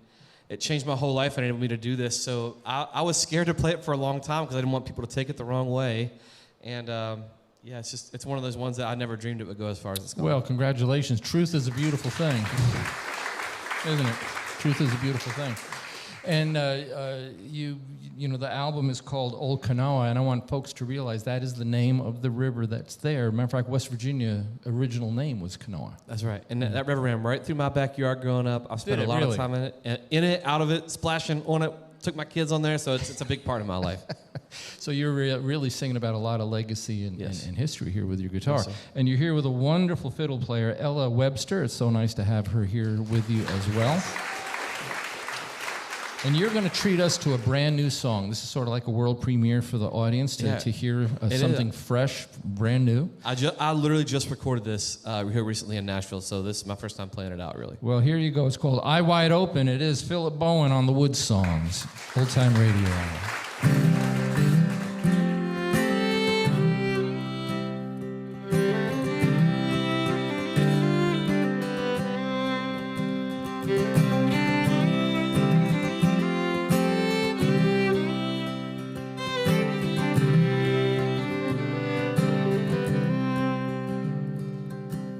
it changed my whole life and enabled me to do this. So I was scared to play it for a long time because I didn't want people to take it the wrong way. And yeah, it's one of those ones that I never dreamed it would go as far as it's gone. Well, congratulations. Truth is a beautiful thing, isn't it? Truth is a beautiful thing. And you know, the album is called Old Kanawha, and I want folks to realize that is the name of the river that's there. Matter of fact, West Virginia original name was Kanawha. That's right. And that river ran right through my backyard growing up. I've spent a lot of time in it, out of it, splashing on it. Took my kids on there, so it's a big part of my life. So you're really singing about a lot of legacy and history here with your guitar. Yes, sir. And you're here with a wonderful fiddle player, Ella Webster. It's so nice to have her here with you as well. And you're going to treat us to a brand new song. This is sort of like a world premiere for the audience to hear something fresh, brand new. I literally just recorded this here recently in Nashville, so this is my first time playing it out, really. Well, here you go. It's called Eye Wide Open. It is Philip Bowen on the WoodSongs Old Time Radio Hour.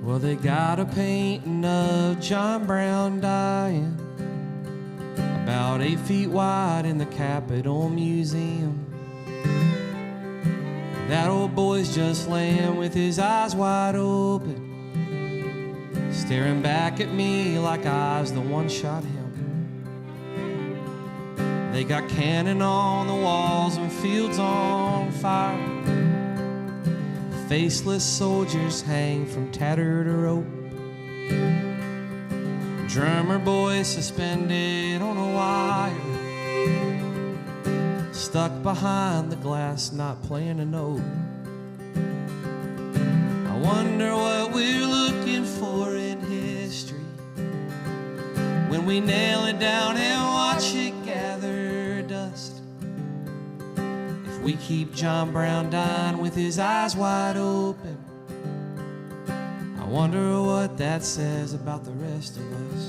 Well, they got a painting of John Brown dying, about 8 feet wide in the Capitol Museum. That old boy's just laying with his eyes wide open, staring back at me like I was the one shot him. They got cannon on the walls and fields on fire. Faceless soldiers hang from tattered rope. Drummer boy suspended on a wire, stuck behind the glass, not playing a note. I wonder what we're looking for in history when we nail it down and watch it gather dust. We keep John Brown dying with his eyes wide open. I wonder what that says about the rest of us.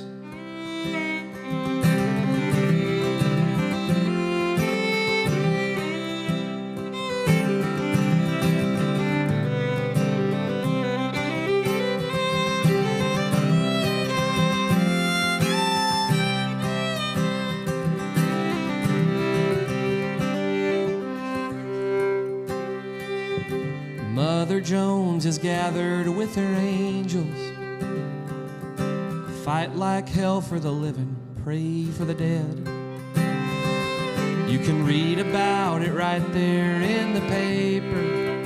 Mother Jones is gathered with her angels, fight like hell for the living, pray for the dead. You can read about it right there in the paper,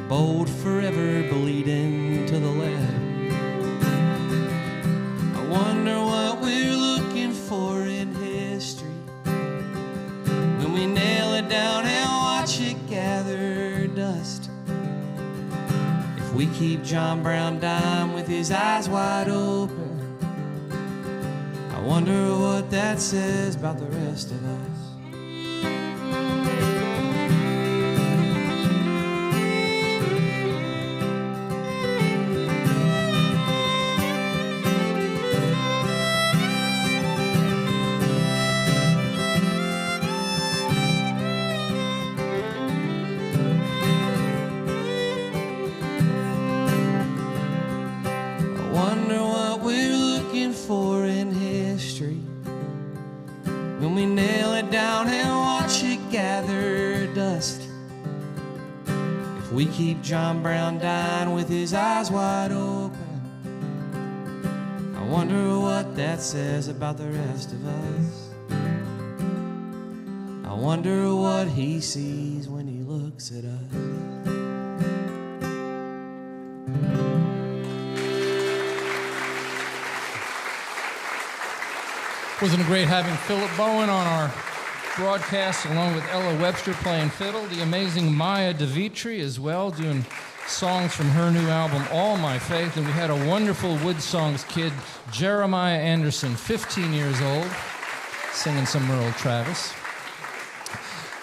bold forever bleeding to the lead. I wonder what we're looking for in history when we nail it down and watch it gather dust. If we keep John Brown dying with his eyes wide open, I wonder what that says about the rest of us. For in history when we nail it down and watch it gather dust. If we keep John Brown dying with his eyes wide open, I wonder what that says about the rest of us. I wonder what he sees when he looks at us. Wasn't it great having Philip Bowen on our broadcast along with Ella Webster playing fiddle, the amazing Maya Dvitri as well, doing songs from her new album, All My Faith, and we had a wonderful WoodSongs kid, Jeremiah Anderson, 15 years old, singing some Merle Travis.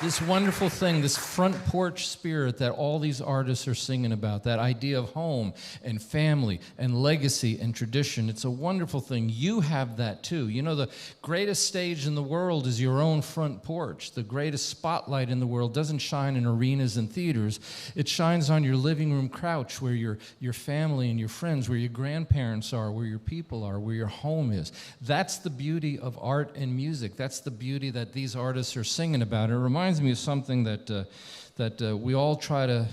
this wonderful thing, this front porch spirit that all these artists are singing about, that idea of home and family and legacy and tradition. It's a wonderful thing. You have that too. You know, the greatest stage in the world is your own front porch. The greatest spotlight in the world doesn't shine in arenas and theaters. It shines on your living room couch where your family and your friends, where your grandparents are, where your people are, where your home is. That's the beauty of art and music. That's the beauty that these artists are singing about. It reminds me of something that we all try to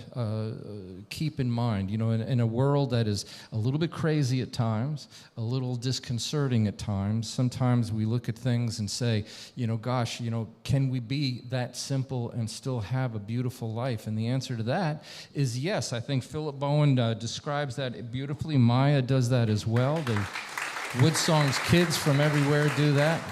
keep in mind. You know, in a world that is a little bit crazy at times, a little disconcerting at times, sometimes we look at things and say, you know, gosh, you know, can we be that simple and still have a beautiful life? And the answer to that is yes. I think Philip Bowen describes that beautifully. Maya does that as well. The WoodSongs kids from everywhere do that.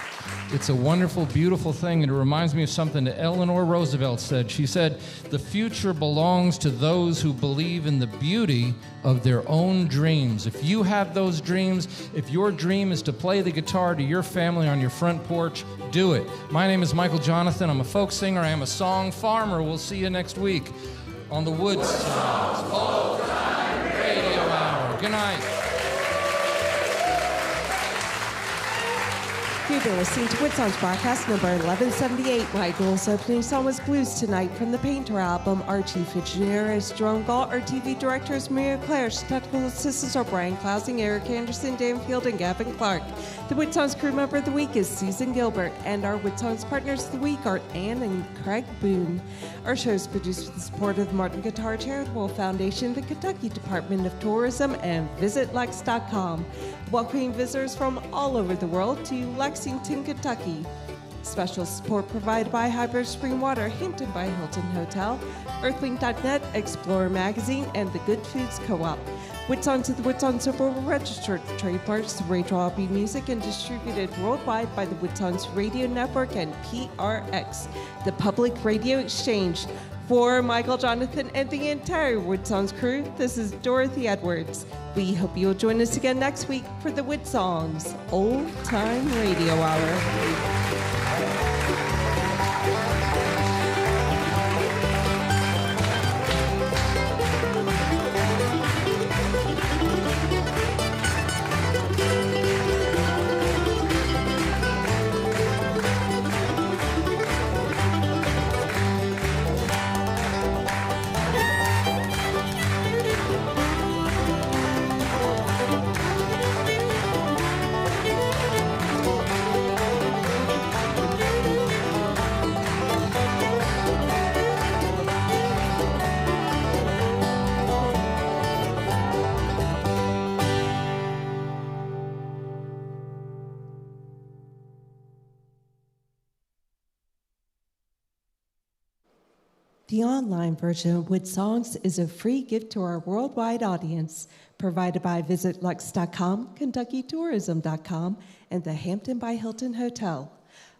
It's a wonderful, beautiful thing, and it reminds me of something that Eleanor Roosevelt said. She said, "The future belongs to those who believe in the beauty of their own dreams." If you have those dreams, if your dream is to play the guitar to your family on your front porch, do it. My name is Michael Jonathan. I'm a folk singer. I am a song farmer. We'll see you next week on the WoodSongs Old Time Radio Hour. Good night. You've been listening to WoodSongs broadcast number 1178. Michael's opening song was Blues Tonight from the Painter album. Our chief engineer is Jerome Galt. Our TV director is Maria Claire. Technical assistants are Brian Klausing, Eric Anderson, Dan Field, and Gavin Clark. The WoodSongs crew member of the week is Susan Gilbert. And our WoodSongs partners of the week are Ann and Craig Boone. Our show is produced with the support of the Martin Guitar Charitable Foundation, the Kentucky Department of Tourism, and VisitLex.com. Welcoming visitors from all over the world to Lexington, Kentucky. Special support provided by Hybrid Spring Water, Hampton by Hilton Hotel, Earthling.net, Explorer Magazine, and the Good Foods Co-op. WoodSongs is the WoodSongs Silver registered trademarks, Rachel Albee Music, and distributed worldwide by the WoodSongs Radio Network and PRX, the Public Radio Exchange. For Michael Jonathan and the entire WoodSongs crew, this is Dorothy Edwards. We hope you'll join us again next week for the WoodSongs Old Time Radio Hour. The online version of WoodSongs is a free gift to our worldwide audience, provided by VisitLex.com, KentuckyTourism.com, and the Hampton by Hilton Hotel.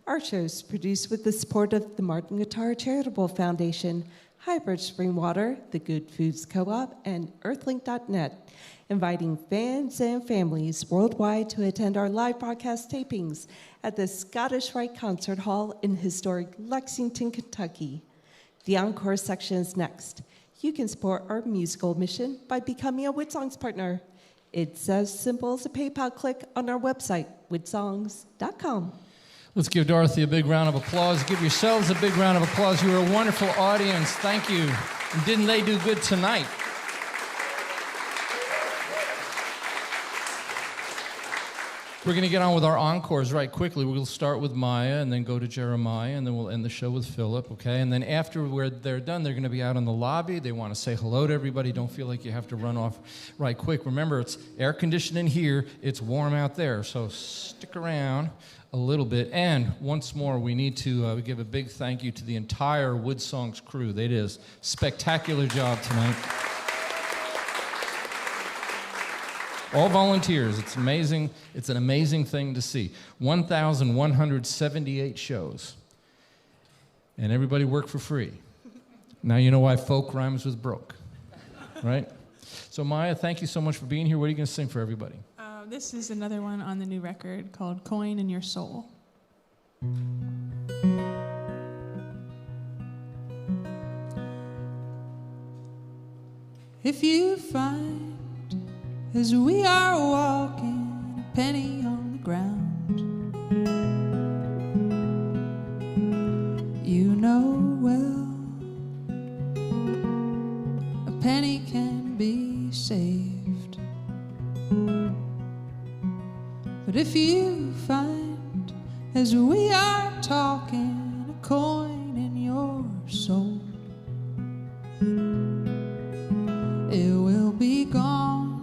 Our show is produced with the support of the Martin Guitar Charitable Foundation, Hybrid Spring Water, the Good Foods Co-op, and Earthlink.net, inviting fans and families worldwide to attend our live broadcast tapings at the Scottish Rite Concert Hall in historic Lexington, Kentucky. The Encore section is next. You can support our musical mission by becoming a WoodSongs partner. It's as simple as a PayPal click on our website, woodsongs.com. Let's give Dorothy a big round of applause. Give yourselves a big round of applause. You were a wonderful audience. Thank you. And didn't they do good tonight? We're going to get on with our encores right quickly. We'll start with Maya and then go to Jeremiah, and then we'll end the show with Philip, okay? And then after they're done, they're going to be out in the lobby. They want to say hello to everybody. Don't feel like you have to run off right quick. Remember, it's air conditioned in here. It's warm out there, so stick around a little bit. And once more, we need to give a big thank you to the entire WoodSongs crew. They did a spectacular job tonight. All volunteers. It's amazing. It's an amazing thing to see. 1,178 shows. And everybody worked for free. Now you know why folk rhymes with broke, right? So Maya, thank you so much for being here. What are you going to sing for everybody? This is another one on the new record called Coin in Your Soul. If you find, as we are walking, a penny on the ground, you know well, a penny can be saved. But if you find, as we are talking, a coin in your soul, it will be gone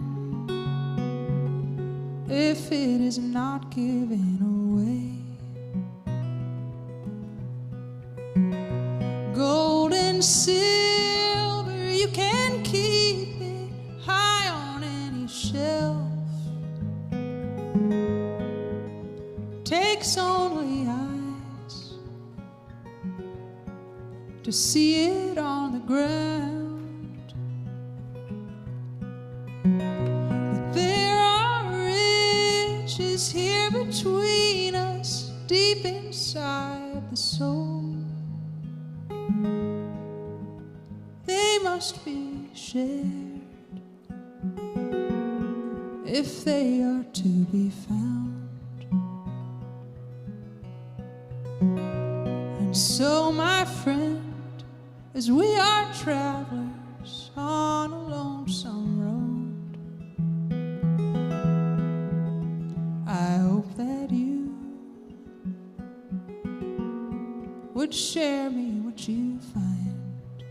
if it is not given away. Gold and silver, you can keep it high on any shelf. Takes only eyes to see it on the ground. But there are riches here between us, deep inside the soul. They must be shared if they are to be found. And so, my friend, as we are travelers on a lonesome road, I hope that you would share me what you find.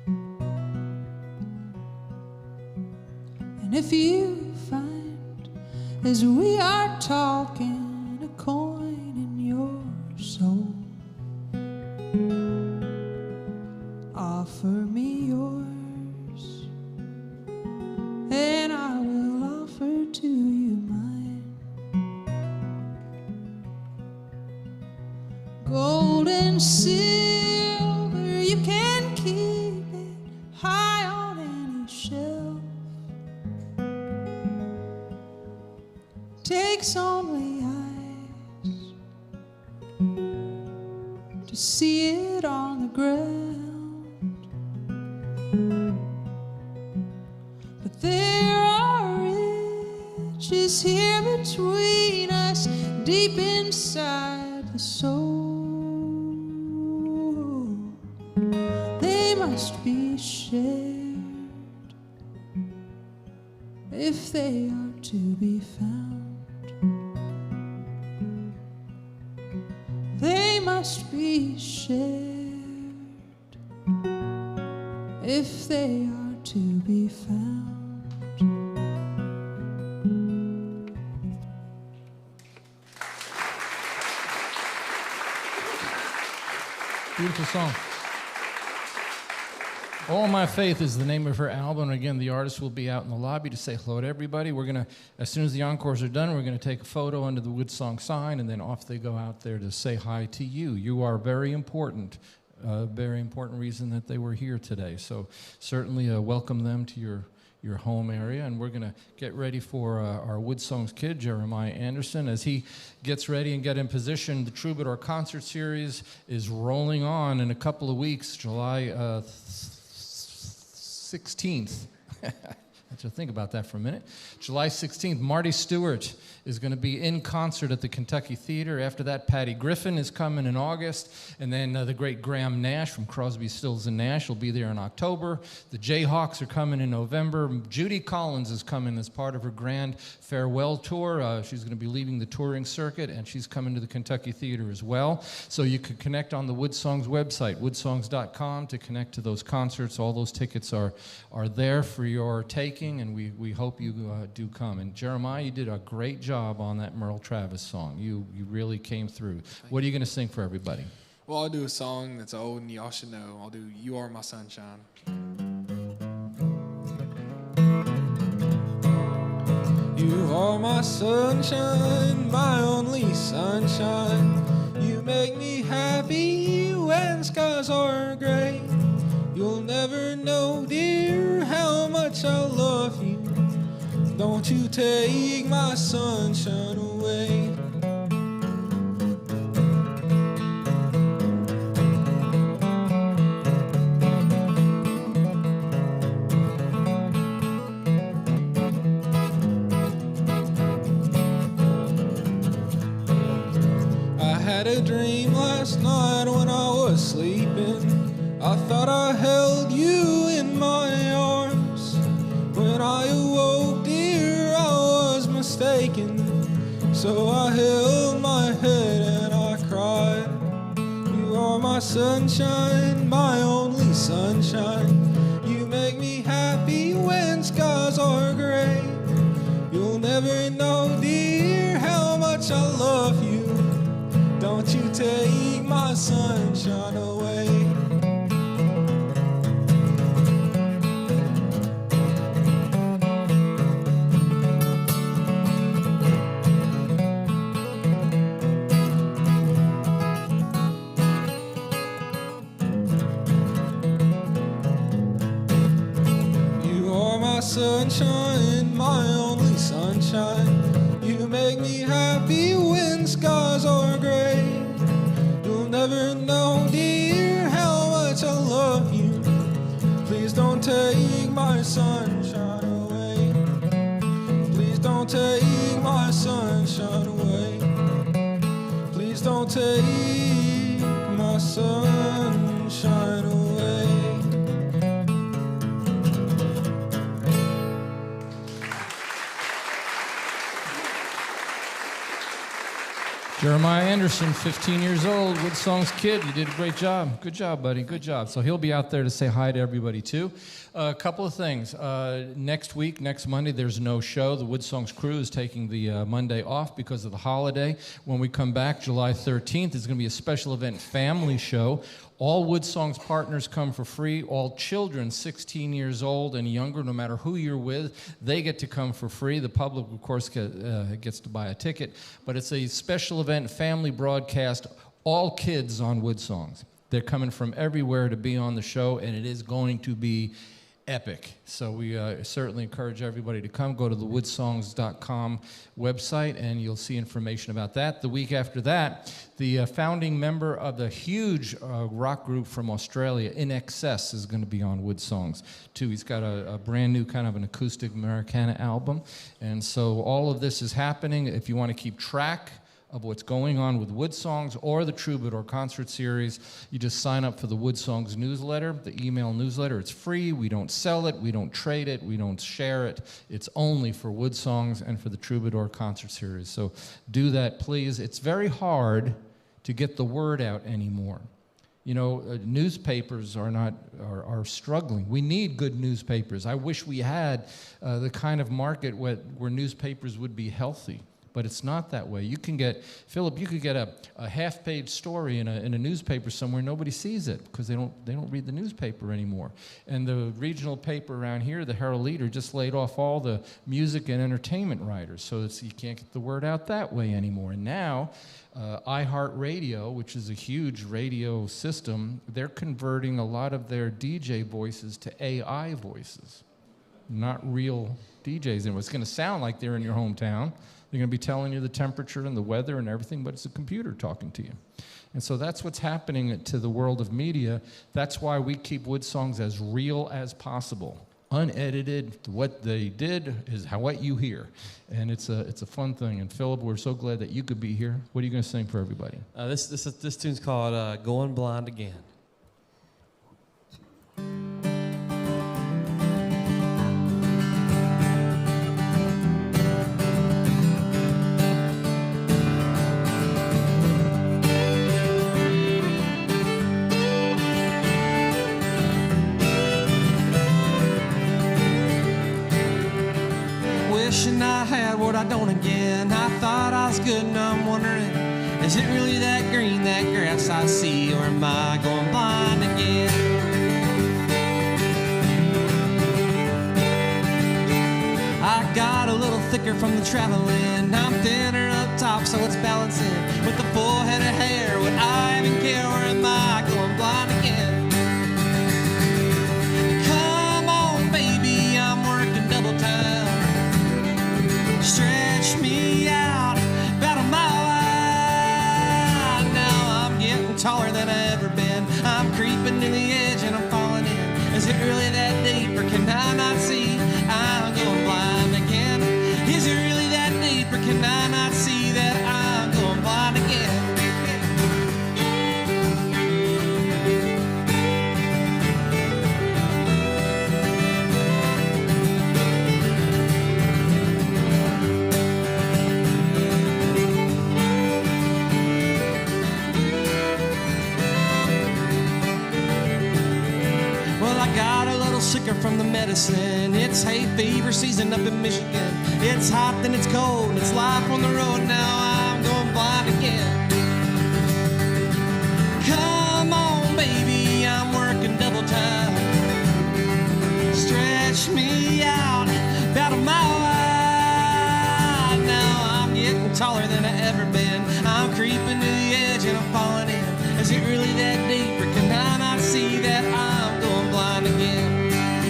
And if you find, as we are talking, a coin in your soul, offer me yours, and I will offer to you mine. Gold and silver, you can keep it high on any shelf. Takes only eyes to see it on the ground. But there are riches here between us, deep inside the soul. They must be shared if they are to be found. They must be shared if they are to be found. Beautiful song. All My Faith is the name of her album. Again, the artist will be out in the lobby to say hello to everybody. We're going to, as soon as the encores are done, we're going to take a photo under the WoodSong sign, and then off they go out there to say hi to you. You are very important reason that they were here today. So certainly welcome them to your home area, and we're going to get ready for our WoodSongs kid, Jeremiah Anderson. As he gets ready and get in position, the Troubadour Concert Series is rolling on in a couple of weeks, July 16th. I have to think about that for a minute. July 16th, Marty Stewart is going to be in concert at the Kentucky Theater. After that, Patty Griffin is coming in August. And then the great Graham Nash from Crosby, Stills, and Nash will be there in October. The Jayhawks are coming in November. Judy Collins is coming as part of her grand farewell tour. She's going to be leaving the touring circuit, and she's coming to the Kentucky Theater as well. So you can connect on the WoodSongs website, woodsongs.com, to connect to those concerts. All those tickets are there for your taking, and we hope you do come. And Jeremiah, you did a great job on that Merle Travis song. You really came through. What are you going to sing for everybody? Well, I'll do a song that's old and y'all should know. I'll do You Are My Sunshine. You are my sunshine, my only sunshine. You make me happy when skies are gray. You'll never know, dear, how much I love you. Don't you take my sunshine away. thought I held you in my arms. When I awoke, dear, I was mistaken. So I held my head and I cried. You are my sunshine, my only sunshine. You make me happy when skies are gray. You'll never know, dear, how much I love you. Don't you take my sunshine away. You are my sunshine, my only sunshine. You make me happy when skies are gray. You'll never know, dear, how much I love you. Please don't take my sunshine away. Please don't take my sunshine away. Please don't take my sunshine away. Jeremiah Anderson, 15 years old, WoodSongs kid. You did a great job. Good job, buddy. Good job. So he'll be out there to say hi to everybody, too. A couple of things. Next week, next Monday, there's no show. The WoodSongs crew is taking the Monday off because of the holiday. When we come back, July 13th, it's going to be a special event family show. All WoodSongs partners come for free. All children 16 years old and younger, no matter who you're with, they get to come for free. The public, of course, gets to buy a ticket. But it's a special event family broadcast, all kids on WoodSongs. They're coming from everywhere to be on the show, and it is going to be epic. So we certainly encourage everybody to come. Go to the woodsongs.com website and you'll see information about that. The week after that, the founding member of the huge rock group from Australia, In Excess, is going to be on WoodSongs too. He's got a brand new kind of an acoustic Americana album. And so all of this is happening. If you want to keep track of what's going on with WoodSongs or the Troubadour concert series, you just sign up for the WoodSongs newsletter, the email newsletter. It's free. We don't sell it. We don't trade it. We don't share it. It's only for WoodSongs and for the Troubadour concert series. So do that, please. It's very hard to get the word out anymore. You know, newspapers are struggling. We need good newspapers. I wish we had the kind of market where newspapers would be healthy. But it's not that way. You can get, Philip, you could get a half-page story in a newspaper somewhere. Nobody sees it because they don't read the newspaper anymore. And the regional paper around here, the Herald Leader, just laid off all the music and entertainment writers. So you can't get the word out that way anymore. And now, iHeartRadio, which is a huge radio system, they're converting a lot of their DJ voices to AI voices, not real DJs. And it's going to sound like they're in your hometown. They're going to be telling you the temperature and the weather and everything, but it's a computer talking to you. And so that's what's happening to the world of media. That's why we keep WoodSongs as real as possible. Unedited, what they did is what you hear. And it's a fun thing. And Philip, we're so glad that you could be here. What are you going to sing for everybody? This tune's called Going Blind Again. Wishing I had what I don't again. I thought I was good and I'm wondering, is it really that green, that grass I see, or am I going blind again? I got a little thicker from the traveling. I'm thinner up top, so it's balancing. With the full head of hair, would I even care, or am I going blind again? Come on, baby, I'm working double time. Stretch me out about a mile wide. Now I'm getting taller than I've ever been. I'm creeping to the edge and I'm falling in. Is it really that deep, or can I not see? I'm going blind again. Is it really that deep, or can I not see that I'm going blind again? little sicker from the medicine. It's hay fever season up in Michigan. It's hot, then it's cold, and it's life on the road. Now I'm going blind again. Come on, baby, I'm working double time. Stretch me out about a mile wide. Now I'm getting taller than I ever been. I'm creeping to the edge and I'm falling in. Is it really that deep, or can I not see that I'm going blind again?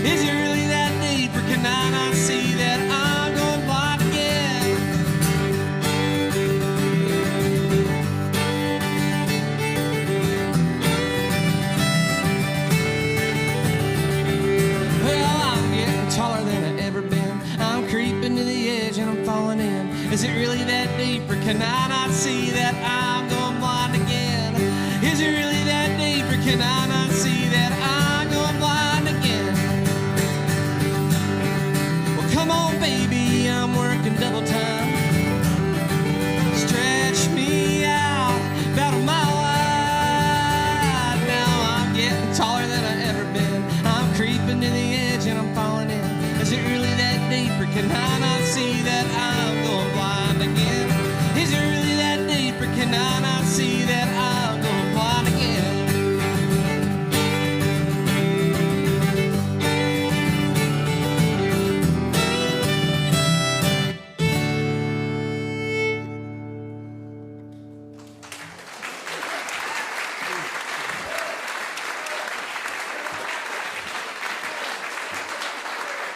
Is it really that deep, or can I not see that I'm going blind again? Well, I'm getting taller than I ever been. I'm creeping to the edge and I'm falling in. Is it really that deep, or can I not see that I'm going blind again? Is it really that deep, or can I not see that I'm going blind again? Well, come on, baby, I'm working double time.